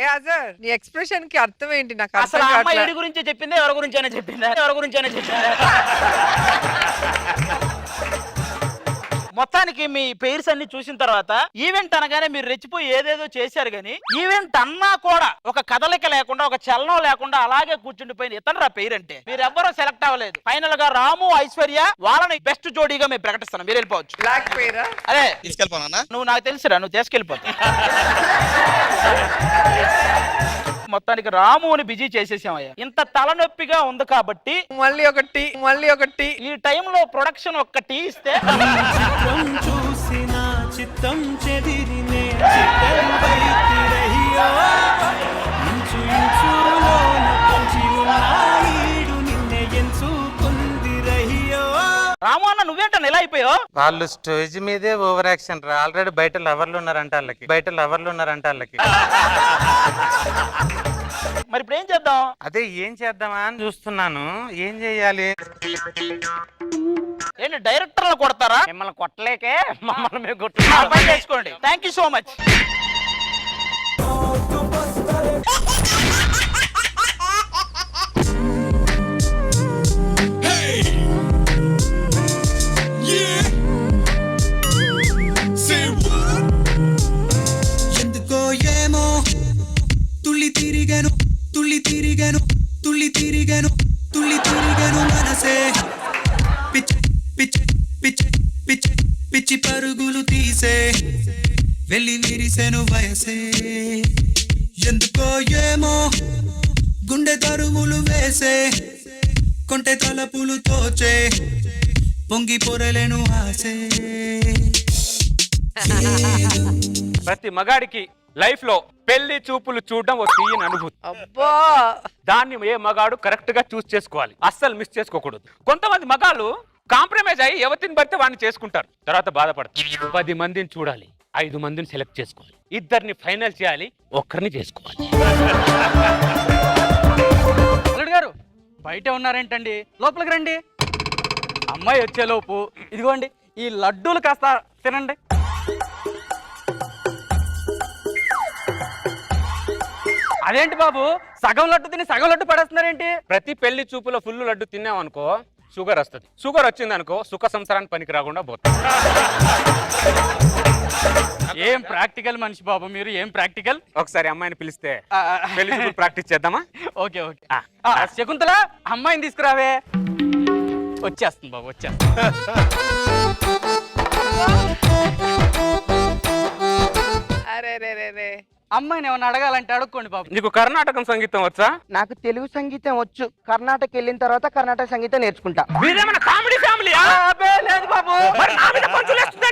ఏ అజర్, నీ ఎక్స్ప్రెషన్ కి అర్థం ఏంటి? నాకు అసలు అమ్మాయి గురించి చెప్పింది, ఎవరి గురించి అయినా చెప్పిందా? మొత్తానికి మీ పేర్స్ అన్ని చూసిన తర్వాత ఈవెంట్ అనగానే మీరు రెచ్చిపోయి ఏదేదో చేశారు, కానీ ఈవెంట్ అన్నా కూడా ఒక కదలిక లేకుండా, ఒక చలనం లేకుండా అలాగే కూర్చుండిపోయింది ఇతను పేరు అంటే మీరు ఎవ్వరూ సెలెక్ట్ అవ్వలేదు. ఫైనల్ గా రాము, ఐశ్వర్య వాళ్ళని బెస్ట్ జోడీగా మేము ప్రకటిస్తున్నాం. మీరు వెళ్ళిపోవచ్చు. బ్లాక్ పేరా? అదే తీసుకెళ్ళిపోనా? నువ్వు నాకు తెలుసురా, నువ్వు తీసుకెళ్ళిపోతావు. మొత్తానికి రాముని బిజీ చేసేసామయ్యా. ఇంత తలనొప్పిగా ఉంది కాబట్టి మళ్ళీ ఒకటి ఈ టైంలో ప్రొడక్షన్ ఒక్క టీ ఇస్తే చూసిన చిత్తం చెదిరినే రాము అన్న నువ్వేంట ఇలా అయిపోయావు? వాళ్ళు స్టేజ్ మీదే ఓవర్ యాక్షన్ రా. ఆల్రెడీ బయట లవర్లు ఉన్నారంట వాళ్ళకి. మరి ఇప్పుడు ఏం చేద్దాం? అదే ఏం చేద్దామా అని చూస్తున్నాను. ఏం చెయ్యాలి? ఏంటి డైరెక్టర్లు కొడతారా? మిమ్మల్ని కొట్టలేకే మమ్మల్ని మేము పని చేసుకోండి. Thank you so much. ఎందుకో ఏమో తుళ్ళి తిరిగను మనసే పిచ్చి పరుగులు తీసే వెళ్ళి విరిసెను వయసే. ఎందుకో ఏమో గుండె తరువులు వేసే కొంటె తలపులు తోచే పొంగి పొరలేను ఆసే. ప్రతి మగాడికి లైఫ్ లో పెళ్లి చూపులు చూడడం ఒక తీయని అనుభూతి. అబ్బా, దాన్ని ఏ మగాడు కరెక్ట్ గా చూస్ చేసుకోవాలి, అస్సలు మిస్ చేసుకోకూడదు. కొంతమంది మగాళ్ళు కాంప్రమైజ్ అయ్యి ఎవరిని పడితే వాడిని చేసుకుంటారు, తర్వాత బాధపడతారు. 10 మందిని చూడాలి, 5 మందిని సెలెక్ట్ చేసుకోవాలి, 2 ఫైనల్ చేయాలి, 1 చేసుకోవాలి. అల్లుడు గారు బయట ఉన్నారేంటండి? లోపలికి రండి. అమ్మాయి వచ్చేలోపు ఇదిగోండి ఈ లడ్డూలు కాస్త తినండి. అదేంటి బాబు, సగం లడ్డు తిని సగం లడ్డు పడేస్తున్నారేంటి? ప్రతి పెళ్లి చూపులో ఫుల్ లడ్డు తిన్నామనుకో షుగర్ వస్తుంది. షుగర్ వచ్చింది అనుకో సుఖ సంసారానికి పనికి రాకుండా పోతుంది. ఏం ప్రాక్టికల్ మనిషి బాబు మీరు, ఏం ప్రాక్టికల్. ఒకసారి అమ్మాయిని పిలిస్తే పెళ్లి చూపులు ప్రాక్టీస్ చేద్దామా? Okay okay. శకుంతల, అమ్మాయిని తీసుకురావే. వచ్చేస్తుంది బాబు, వచ్చేస్తుంది. అరే రే రే రే. అమ్మాయిని ఏమన్నా అడగాలంటే అడుక్కోండి బాబు. నీకు కర్ణాటకం సంగీతం వచ్చా? నాకు తెలుగు సంగీతం వచ్చు. కర్ణాటక వెళ్ళిన తర్వాత కర్ణాటక సంగీతం నేర్చుకుంటా. మీరేమన్నా కామెడీ ఫ్యామిలీ? లేదు బాబు.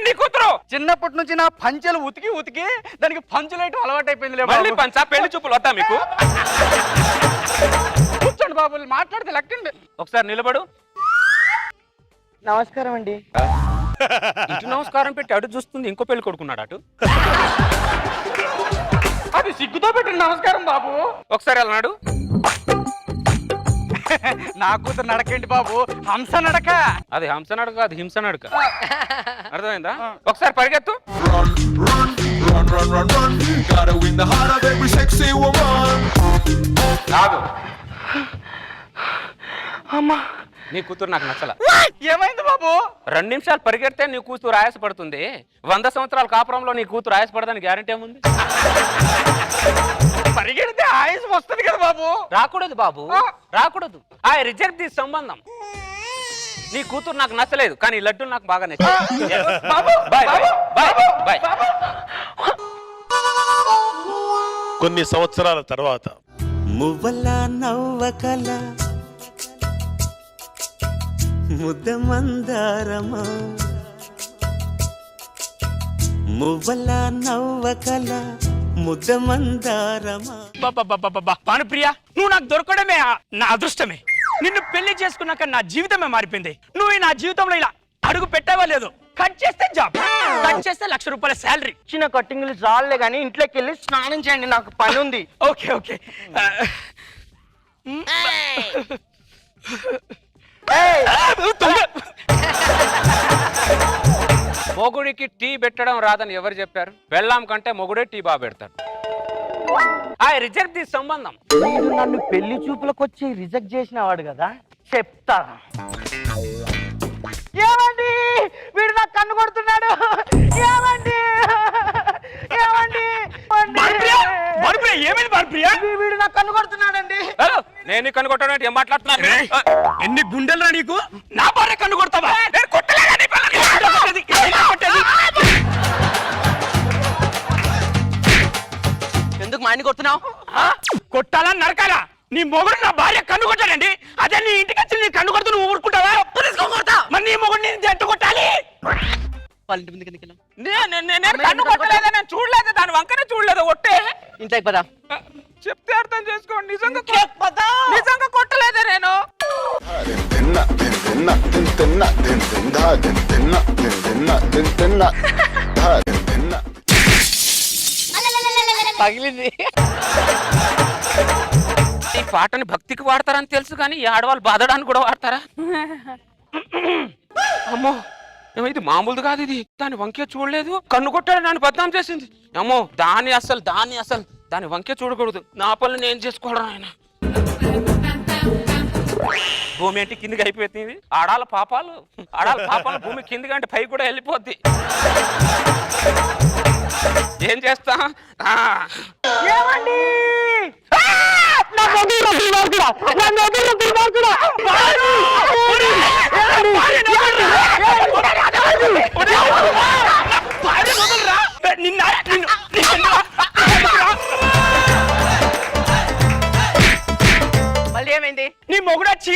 నీ కూతురు చిన్నప్పటి నుంచి నా పంచెలు ఉతికి ఉతికి దానికి పంచులేయటం అలవాటు అయిపోయింది. మళ్ళీ పంచా? పెళ్లి చూపులు వద్దా మీకు? కూర్చోండి బాబు, మాట్లాడితే లెక్కండి. ఒకసారి నిలబడు. నమస్కారం అండి. ఇటు నమస్కారం పెట్టి అటు చూస్తుంది, ఇంకో పెళ్లి కొడుకున్నాడు అటు. అది సిగ్గుతో పెట్టిన నమస్కారం బాబు. ఒకసారి అన్నాడు. నా కూతురు నడకండి బాబు, హంస నడక. అది హంస నడక, అది హింస నడక. అర్థమైందా? ఒకసారి పరిగెత్తు. అమ్మా, నీ కూతురు నాకు నచ్చల. ఏమైంది బాబు? 2 నిమిషాలు పరిగెడితే నీ కూతురు ఆయాసపడుతుంది. 100 సంవత్సరాల కాపురంలో నీ కూతురు ఆయాసపడడానికి గ్యారెంటీ ఏముంది? పరిగెడితే ఆయుష్ వస్తుంది కదా బాబు. రాకూడదు బాబు, రాకూడదు. ఐ రిజెక్ట్ ది సంబంధం. నీ కూతురు నాకు నచ్చలేదు, కానీ ఈ లడ్డూలు నాకు బాగా నచ్చాయి. Bye bye bye. కొన్ని సంవత్సరాల తర్వాత మువ్వల నవ్వకల ముద్ద మందారమా, మువ్వల నవ్వకల ముద్ద మందారమా. భానుప్రియ, నువ్వు నాకు దొరకడమే నా అదృష్టమే. నిన్ను పెళ్లి చేసుకున్నాక నా జీవితమే మారిపోయింది. నువ్వు నా జీవితంలో ఇలా అడుగు పెట్టావా లేదు? కట్ చేస్తే జాబ్, కట్ చేస్తే ₹1,00,000 శాలరీ. చిన్న కట్టింగ్లు చాలే కానీ ఇంట్లోకి వెళ్ళి స్నానం చేయండి, నాకు పని ఉంది. Okay okay. మొగుడికి టీ పెట్టడం రాదని ఎవరు చెప్పారు? పెళ్ళాం కంటే మొగుడే టీ బాగా పెడతాడు. ఐ రిజెక్ట్ ది సంబంధం. మీరు నన్ను పెళ్లి చూపులకు వచ్చి రిజెక్ట్ చేసిన వాడు కదా, చెప్తా. ఏమండి, వీడు నాకు కన్ను కొడుతున్నాడు. ఏమండి, ఏమండి, ఏమైంది భానుప్రియ? వీడు నాకు కన్ను కొడుతున్నాడండి. నేను కన్ను కొట్టడం ఏం మాట్లాడుతున్నాను? ఎన్ని గుండెలు నీకు? నా భార్య కన్ను కొడతావా? నేను కొట్టలేదా నీ పిల్లని? ఎందుకు మా ఆయన్ని కొడుతున్నావు? కొట్టాలా నరకాలా? నీ మొగుడు నా భార్య కన్ను కొట్టాడండి. అదే నీ ఇంటికి వచ్చి నీ కన్ను కొడుతూ నువ్వు ఊరుకుంటావా? మరి నీ మొగుడు నేను జట్టు కొట్టాలి. వాళ్ళ ఇంటి ముందుకు ఎందుకు వెళ్ళావు? నేను కన్ను కొట్టలేదా? నేను చూడలేదు, దాని వంకనే చూడలేదు. ఒట్టే ఇంట్లోకి పదా. చెప్తే అర్థం చేసుకోండి. నిజంగా కొట్టలేదే నేను. పగిలింది. ఈ పాటని భక్తికి వాడతారని తెలుసు, కానీ ఈ ఆడవాళ్ళు బాధడానికి కూడా వాడతారా? అమ్మో, ఇది మామూలుది కాదు. ఇది దాని వంకే చూడలేదు, కన్ను కొట్టాడు, నన్ను బద్నాం చేసింది. అమ్మో, దాని వంకే చూడకూడదు. నా పనులు నేను చేసుకోవడం. ఆయన భూమి అంటే కిందికి అయిపోతుంది. ఆడాల పాపాలు భూమి కిందికి అంటే పై కూడా వెళ్ళిపోద్ది. ఏం చేస్తా? ఏమండి, మళ్ళీ ఏమైంది? నీ మొగుడొచ్చి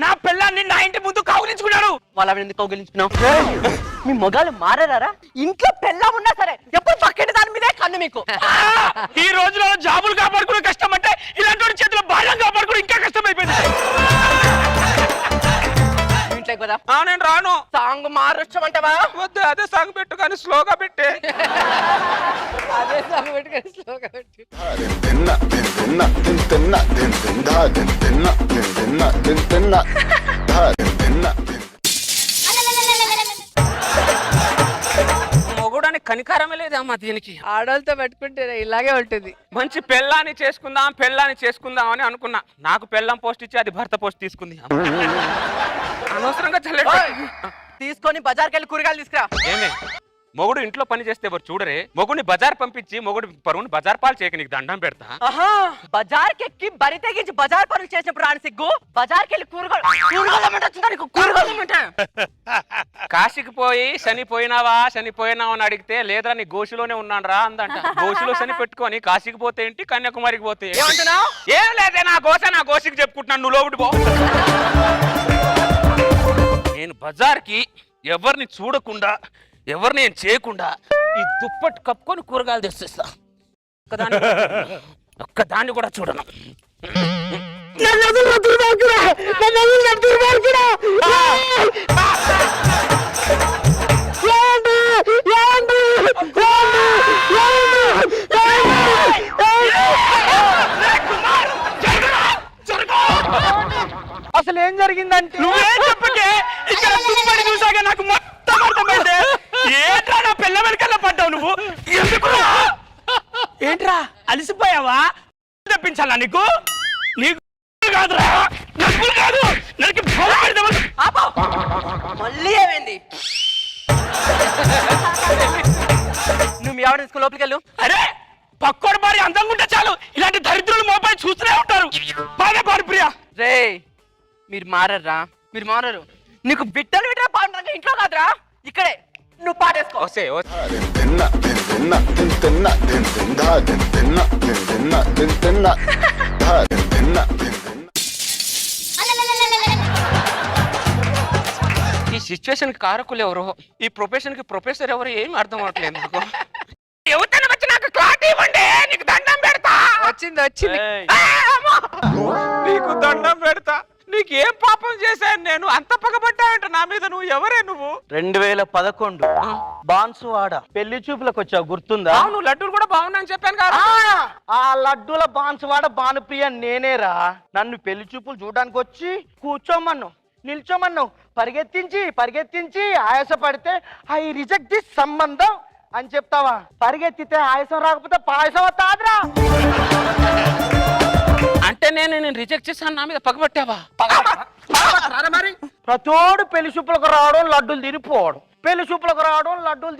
నా పిల్లాన్ని నా ఇంటి ముందు కౌగిలించుకున్నాడు. వాళ్ళ ఎందుకు కౌగిలించుకున్నావు? మీ మొగాలు మారారా? ఇంట్లో పెళ్ళా ఉన్నా సరే ఎప్పుడు పక్కటి దాని మీదే కన్ను మీకు. ఈ రోజులో జాబులు కాపాడుకునే కష్టం అంటే ఇలాంటి చేతిలో బాల్యం కాపాడుకుని ఇంకా కష్టం అయిపోయింది. ఇంట్లోకి కదా. నేను రాను. సాంగ్ మారొచ్చమంటావా? వద్దు, అదే సాంగ్ పెట్టు, కానీ స్లోగా పెట్టే. అదే సాంగ్ పెట్టుకొని స్లోగా పెట్టి. మొగుడని కనికారమే లేదమ్మా దీనికి. ఆడవాళ్ళతో పెట్టుకుంటే ఇలాగే ఉంటుంది. మంచి పెళ్ళాన్ని చేసుకుందాం అని అనుకున్నా. నాకు పెళ్ళం పోస్ట్ ఇచ్చి అది భర్త పోస్ట్ తీసుకుంది. అనవసరంగా తీసుకొని బజార్కి వెళ్ళి కూరగాయలు తీసుకురా. ఏమే మొగుడు ఇంట్లో పని చేస్తే ఎవరు చూడరే? మొగుడిని బజార్ పంపించి మొగుడు పరువుని బజార్ పాలు చేయక నీకు దండం పెడతా. బజార్కి ఎక్కి బరి తెగించి బజార్ పనులు చేసినప్పుడు రాని సిగ్గు, బజార్కి వెళ్ళి కూరగాయలు కాశీకి పోయి చనిపోయినావా అని అడిగితే లేదురా నీ గోషులోనే ఉన్నాను రా అందంట. గోషులో శని పెట్టుకొని కాశీకి పోతే ఏంటి, కన్యాకుమారికి పోతే ఏమంటున్నావు? ఏం లేదే, నా గోషికి చెప్పుకుంటున్నాను, నువ్వు లోపడి పో. నేను బజార్కి ఎవరిని చూడకుండా ఎవరిని ఏం చేయకుండా ఈ దుప్పటి కప్పుకొని కూరగాయలు తెచ్చిస్తా. ఒక్కదాన్ని కూడా చూడను. అసలు ఏం జరిగిందంటే నువ్వేం చెప్పకే, ఇక్కడ దుప్పటి చూసాక నాకు మొత్తం అర్థమైంది. ఏంట్రా నా పిల్ల వెనకాల పడ్డావు నువ్వు? ఏంట్రా అలిసిపోయావా? తెప్పించాలా నీకు? నీకు కాదురా, నవ్వులు కాదు, మళ్ళీ ఏమైంది? నువ్వు మీ ఆవిడ తీసుకుని లోపలికి వెళ్ళు. అరే పక్కోడు భారీ అందంగా ఉంటే చాలు, ఇలాంటి దరిద్రులు మోబాయిల్ చూస్తూనే ఉంటారు. బాగా పాడు ప్రియా. రే మీరు మారరా, మీరు మారరు. నీకు బిడ్డలు బిడ్డ పాడు ఇంట్లో కాదురా, ఇక్కడే. నువ్వు పాడేసుకో. ఈ సిచ్యువేషన్ కి కారకులు ఎవరో, ఈ ప్రొఫెషన్ కి ప్రొఫెసర్ ఎవరు, ఏం అర్థం అవట్లేదు నాకు. ఎవరితో వచ్చి నాకు క్లాట్ ఇవ్వండి, నీకు దండం పెడతా. వచ్చింది. నీకు దండం పెడతా. నీకు ఏం పాపం చేశాను నేను? అంత పగబడ్డావంట నా మీద. నువ్వు ఎవరే? నువ్వు 2011 బాన్సువాడ పెళ్లి చూపులకు వచ్చావు, గుర్తుందా? నువ్వు లడ్డూలు కూడా బాగున్నాయని చెప్పాను కదా. ఆ లడ్డూల బాన్సువాడ భానుప్రియ నేనేరా. నన్ను పెళ్లి చూపులు చూడడానికి వచ్చి కూర్చోమన్నావు, నిల్చోమన్నావు, పరిగెత్తించి ఆయాసపడితే ఐ రిజెక్ట్ దిస్ సంబంధం అని చెప్తావా? పరిగెత్తితే ఆయాసం రాకపోతే పాయసం వస్తాదిరా. అంటే నేను రిజెక్ట్ చేశాను, నా మీద పగబట్టావా? మరి ప్రతోడు పెళ్లి చూపులకు రావడం, లడ్డూలు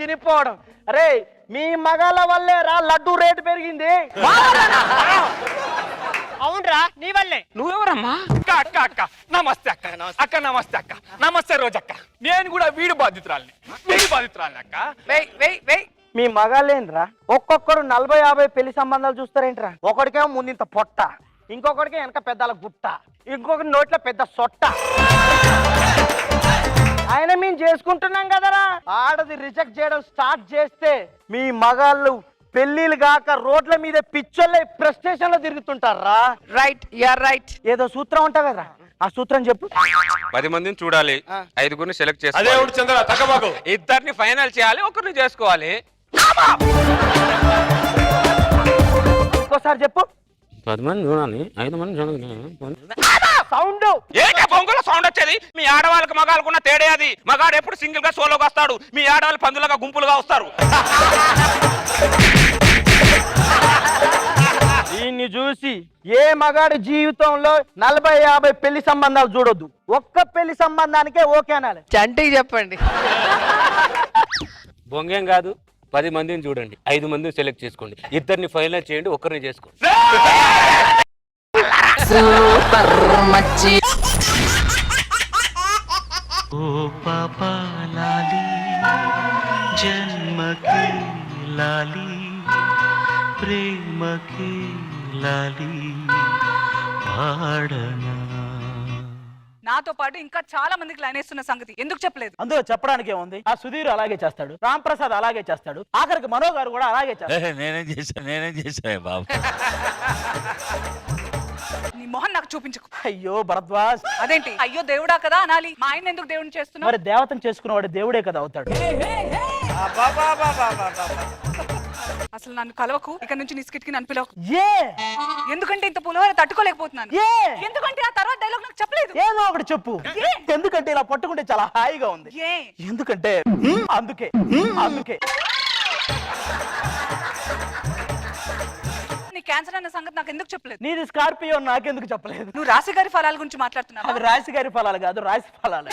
తినిపోవడం. అరే మీ మగాళ్ళ వల్లే రా లడ్డూ రేటు పెరిగింది. అవునరా, నీ వల్లే. నువ్వెవరమ్మా? అక్క నమస్తే అక్క నమస్తే రోజక్క. నేను కూడా వీడి బాధితురాలని అక్క. మీ మగాళ్ళేంద్రా ఒక్కొక్కరు 40-50 పెళ్లి సంబంధాలు చూస్తారేంట్రా? ఒకడికేమో ముందింత పొట్ట, ఇంకొకడికి వెనక పెద్దల గుట్ట, ఇంకొకటి నోట్ల పెద్ద సొట్ట. ఆయన మేము చేసుకుంటున్నాం కదరా. ఆడది రిజెక్ట్ చేయడం స్టార్ట్ చేస్తే మీ మగాళ్ళు పెళ్లిలు కాక రోడ్ల మీద పిచ్చోళ్ళే ప్రెస్టేషన్ లో తిరుగుతుంటారా? Right, you're right. ఏదో సూత్రం ఉంటా కదరా, ఆ సూత్రం చెప్పు. 10 మందిని చూడాలి, 5గురిని సెలెక్ట్ అదే చంద్ర తగ్గబాకు. ఇద్దరిని ఫైనల్ చేయాలి, ఒకరిని చేసుకోవాలి. ఇంకోసారి చెప్పు. 10 మంది చూడాలి, 5 మంది చూడాలి. సౌండ్ ఏంటా బొంగులో సౌండ్ వచ్చేది? మీ ఆడవాళ్ళకి మగాళ్ళకున్న తేడే అది. మగాడు ఎప్పుడు సింగిల్ గా సోలోగా వస్తాడు, మీ ఆడవాళ్ళు పందులుగా గుంపులుగా వస్తారు. దీన్ని చూసి ఏ మగాడి జీవితంలో 40-50 పెళ్లి సంబంధాలు చూడొద్దు, ఒక్క పెళ్లి సంబంధానికే ఓకే అనాలి. చంటికి చెప్పండి. బొంగేం కాదు, 10 మందిని చూడండి, 5 మందిని సెలెక్ట్ చేసుకోండి, ఇద్దరిని ఫైనల్ చేయండి, ఒక్కరిని చేసుకోండి. ఓ పాపా లాలి జన్మకి లాలి ప్రేమకి లాలి పాడనా. నాతో పాటు ఇంకా చాలా మందికి లైన్ వేస్తున్న సంగతి ఎందుకు చెప్పలేదు? అందులో చెప్పడానికి ఏముంది? ఆ సుధీర్ అలాగే చేస్తాడు, రామ్ ప్రసాద్ అలాగే చేస్తాడు, ఆఖరికి మనో గారు కూడా అలాగే చేస్తాడు. నేనేం చేశా బాబు? నీ మొహం నాకు చూపించకు. అయ్యో భరద్వాజ్, అదేంటి అయ్యో దేవుడా కదా అనాలి? మా ఆయన ఎందుకు దేవుడిని చేస్తున్నావు? మరి దేవతను చేసుకున్నవాడు దేవుడే కదా అవుతాడు. అసలు నన్ను కలవకు, ఇక్కడ నుంచి నీ స్కిట్ కి నన్ను పిలవకు. ఎందుకంటే ఇంత పులిహోర తట్టుకోలేకపోతున్నాను. ఎందుకంటే ఆ తర్వాత డైలాగ్ నాకు చెప్పలేదు. ఏదో ఒకటి చెప్పు. ఎందుకంటే ఇలా పట్టుకుంటే చాలా హాయిగా ఉంది. ఎందుకంటే అందుకే క్యాన్సర్ అన్న సంగతి నాకు ఎందుకు చెప్పలేదు? నీది స్కార్పియో నాకెందుకు చెప్పలేదు? నువ్వు రాశి గారి ఫలాల గురించి మాట్లాడుతున్నావు. అవి రాశి గారి ఫలాలు కాదు, రాశి ఫలాలు.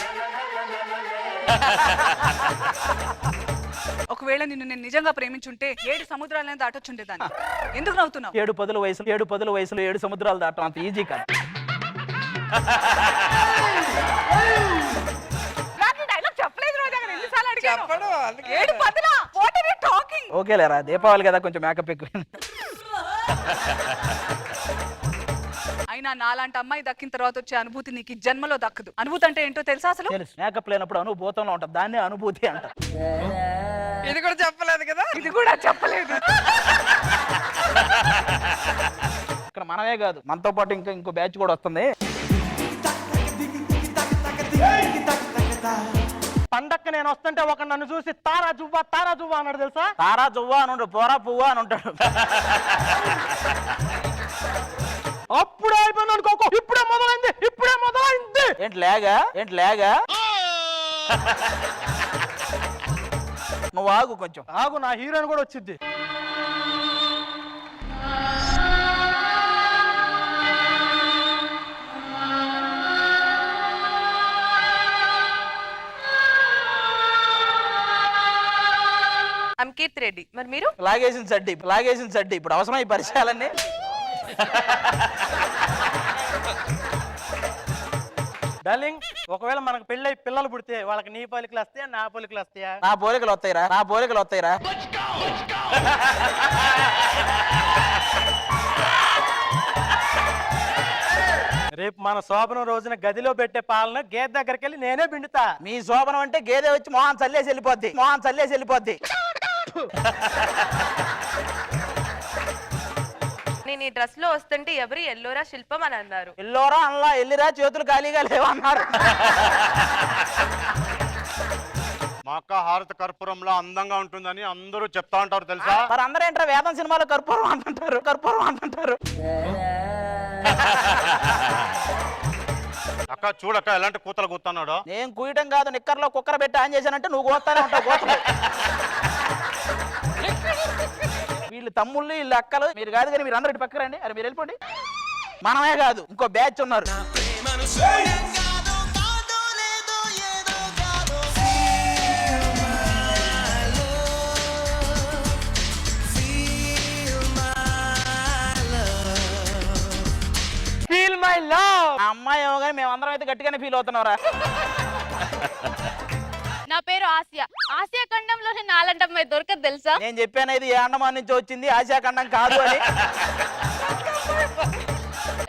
ఒకవేళ నిన్ను నేను నిజంగా ప్రేమించుంటే 7 సముద్రాలను దాటొచ్చుండేదాన్ని. ఎందుకు నవ్వుతున్నావు? 7 పదుల వయసులో 7 సముద్రాలు దాటం అంత ఈజీ కాదు. నాకు డైలాగ్ చెప్పలేదు రోజా గారు, ఎన్నిసార్లు అడిగాను? 7 పదులా? What are you talking? ఓకేలేరా, దీపావళి కదా, కొంచెం మేకప్ ఎక్కువ. అయినా నాలాంటి అమ్మాయి దక్కిన తర్వాత వచ్చే అనుభూతి నీకు ఈ జన్మలో దక్కదు. అనుభూతి అంటే ఏంటో తెలుసా అసలు? తెలుసు, మేకప్ లేనప్పుడు అనుభూతంలో ఉంటుంది, దాన్ని అనుభూతి అంటారు. ఇది కూడా చెప్పలేదు కదా? ఇది కూడా చెప్పలేదు. ఇక్కడ మనమే కాదు, మనతో పాటు ఇంకో బ్యాచ్ కూడా వస్తుంది. పండక్క నేను వస్తుంటే ఒక నన్ను చూసి తారా జువ్వా అన్నాడు తెలుసా? తారా జువ్వా అని ఉంటాడు, పోరా పువ్వా అని ఉంటాడు. అప్పుడే అయిపోయింది అనుకోకు, ఇప్పుడే మొదలైంది. ఏంటి లేగా నువ్వు ఆగు, కొంచెం ఆగు, నా హీరోయిన్ కూడా వచ్చింది. కీర్తి రెడ్డి. మరి మీరు? లాగేసిన సడ్డి ఇప్పుడు అవసరం ఈ పరిచయాలన్నీ. డార్లింగ్, ఒకవేళ మనకు పెళ్ళై పిల్లలు పుడితే వాళ్ళకి నీ పోలికలు వస్తాయా, నా పోలికలు వస్తాయా? నా పోలికలు వస్తాయిరా. రేపు మన శోభనం రోజున గదిలో పెట్టే పాలన గేదె దగ్గరికి వెళ్ళి నేనే పిండుతా. మీ శోభనం అంటే గేదె వచ్చి మొహం చల్లేసి వెళ్ళిపోద్ది. నేను ఈ డ్రెస్ లో వస్తుంటే ఎవరు ఎల్లోరా శిల్పం అని అన్నారు. ఎల్లోరా అల్లా ఎల్లిరా, చేతులు ఖాళీగా లేవన్నారు. మా అక్క హారత కర్పూరంలో అందంగా ఉంటుందని అందరూ చెప్తా ఉంటారు తెలుసా? మరి అందరూ ఏంట్రా వేదం సినిమాలో కర్పూరం అంటుంటారు. అక్క చూడక్క ఎలాంటి కూతలు కూతున్నాడో. నేను కూయటం కాదు, నిక్కర్లో కుక్కర పెట్టి ఆన్ చేశానంటే నువ్వు కోస్తానే ఉంటావు. వీళ్ళు తమ్ముళ్ళు, వీళ్ళు అక్కలు, మీరు కాదు కానీ మీరు అందరూ ఇటు పక్కరండి. అరే మీరు వెళ్ళిపోండి. మనమే కాదు, ఇంకో బ్యాచ్ ఉన్నారు. Feel my love. ఆ అమ్మాయి ఏమో కానీ మేమందరం అయితే గట్టిగానే ఫీల్ అవుతున్నారా. నా పేరు ఆసియా ఖండంలోనే నాలంటి అమ్మాయి దొరకదు తెలుసా? నేను చెప్పాను ఇది ఏ అండమాన్ నుంచి వచ్చింది, ఆసియా ఖండం కాదు అని.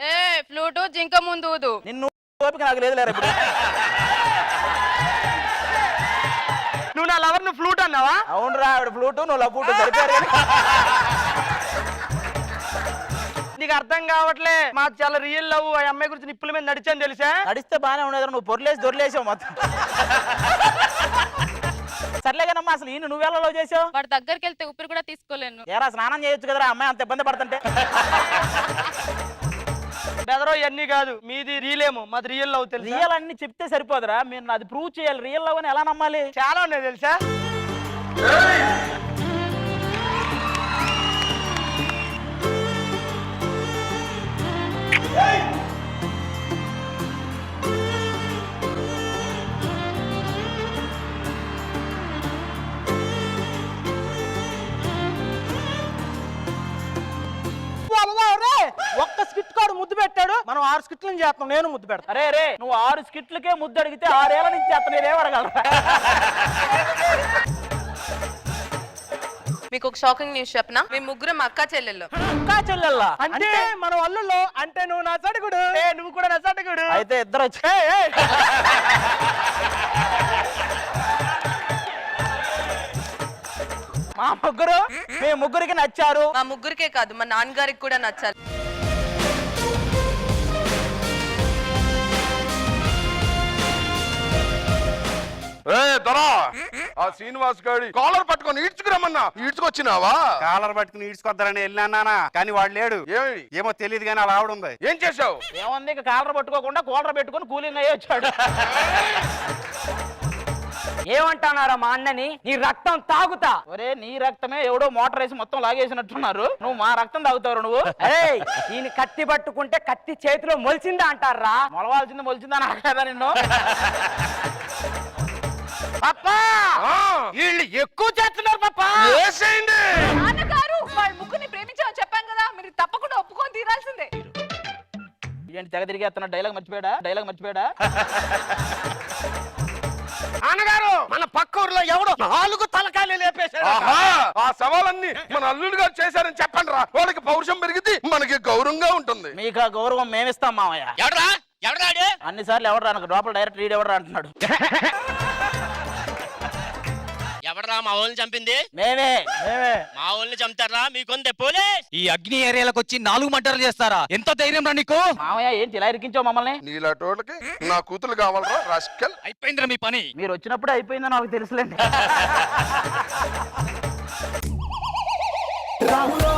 ఏ ఫ్లూటు జింక ముందు ఊదు. నిన్ను ఓపిక నాకు లేదు లేరా ఇప్పుడు. నువ్వు నా లవర్ ను ఫ్లూట్ అన్నావా? అవునరా, ఆవిడ ఫ్లూటు, నువ్వు లఫూటు సరిపోయారు. నీకు అర్థం కావట్లే, మా చాలా రియల్ లవ్. ఆ అమ్మాయి గురించి నిప్పుల మీద నడిచాను తెలుసా? నడిస్తే బానే ఉండేది, నువ్వు దొరిలేసావు మొత్తం. సర్లేగానమ్మా, అసలు ఈయన నువ్వెలా లవ్ చేసావు? వాడి దగ్గరికి వెళ్తే ఊపిరి కూడా తీసుకోలేను. ఏరా స్నానం చేయొచ్చు కదరా, అమ్మాయి అంత ఇబ్బంది పడుతుంటే. బెదరో ఇవన్నీ కాదు, మీది రియల్ ఏమో, మాది రియల్ లవ్ తెలుసు. రియల్ అన్ని చెప్తే సరిపోదురా, మీరు అది ప్రూవ్ చేయాలి. రియల్ లవ్ అని ఎలా నమ్మాలి? చాలా ఉన్నాయి తెలుసా? ఒక్క స్కిట్ కాడు ముద్దు పెట్టాడు, మనం 6 స్కిట్లు చేస్తాం. నేను ముద్దు పెడతా. అరే నువ్వు 6 స్కిట్లకే ముద్దు అడిగితే 6 ఏళ్ల నుంచి చేస్తా, నేనేం అడగలరా? మీకు ఒక షాకింగ్ న్యూస్ చెప్పనా? మేము ముగ్గురం అక్కా చెల్లెళ్ళు. అంటే మన అల్లుల్లో, అంటే నువ్వు నా సడుగుడు, నువ్వు కూడా నా సడుగుడు. అయితే ఇద్దరు వచ్చి మీ ముగ్గురికి నచ్చారు. మా ముగ్గురికే కాదు, మా నాన్నగారికి కూడా నచ్చాలి. ఆ శ్రీనివాస్ గారి కాలర్ పట్టుకొని ఈడ్చుకురమ్మన్నా, ఈడ్చుకొచ్చినావా? కాలర్ పట్టుకుని ఈడ్చుకొద్దారని వెళ్ళానా, కానీ వాడు లేడు. ఏమో తెలియదు కానీ అలా ఆవిడ ఉంది. ఏం చేసావు? ఏముంది, కాలర్ పట్టుకోకుండా కూలర్ పెట్టుకుని కూలింగ్ అయ్యి వచ్చాడు. ఏమంటున్నారా మా అన్నని? నీ రక్తం తాగుతా. ఒరే నీ రక్తమే ఎవడో మోటార్ వేసి మొత్తం లాగేసినట్టున్నారు. నువ్వు మా రక్తం తాగుతావు నువ్వు. ఈయన కత్తి పట్టుకుంటే కత్తి చేతిలో మొలిచిందా అంటారా? మొలవాల్సింది మొలిచిందా కదా నిన్ను. పప్పా వీళ్ళు ఎక్కువ చేస్తున్నారు పప్పా. నాన్నగారు వాళ్ళ ముగ్గురిని ప్రేమించామని చెప్పాను కదా, మీరు తప్పకుండా ఒప్పుకొని తీరాల్సిందే. ఏంటి తెగ తిరిగేస్తున్నా? డైలాగ్ మర్చిపోయాడా? నాన్నగారు మన పక్క ఊర్లో ఎవడో 4 తలకాయలు లేపేశాడు. ఆ సవాలన్నీ మన అల్లుడు గారు చేశారని చెప్పండి రా. వాళ్ళకి పౌరుషం పెరిగింది, మనకి గౌరవంగా ఉంటుంది. మీకు ఆ గౌరవం మేమిస్తాం మామయ్య. ఎవడరాడు అన్నిసార్లు ఎవడరా నాకు లోపల డైరెక్ట్ రీడ్ ఎవడరా అంటున్నాడు. ఎవడరా మా వాళ్ళని చంపింది? మేమే మా వాళ్ళని చంపుతారా? మీకుందే పోలీస్. ఈ అగ్ని ఏరియాలకు వచ్చి 4 మర్డర్లు చేస్తారా? ఎంత ధైర్యం రా నీకు? మామయ్య ఏంటి ఇలా ఇరికించావు మమ్మల్ని? నీలాటోళ్ళకి నా కూతురు కావాలరా రాస్కల్. అయిపోయిందిరా మీ పని. మీరు వచ్చినప్పుడే అయిపోయిందో నాకు తెలుసులేండి. రాములో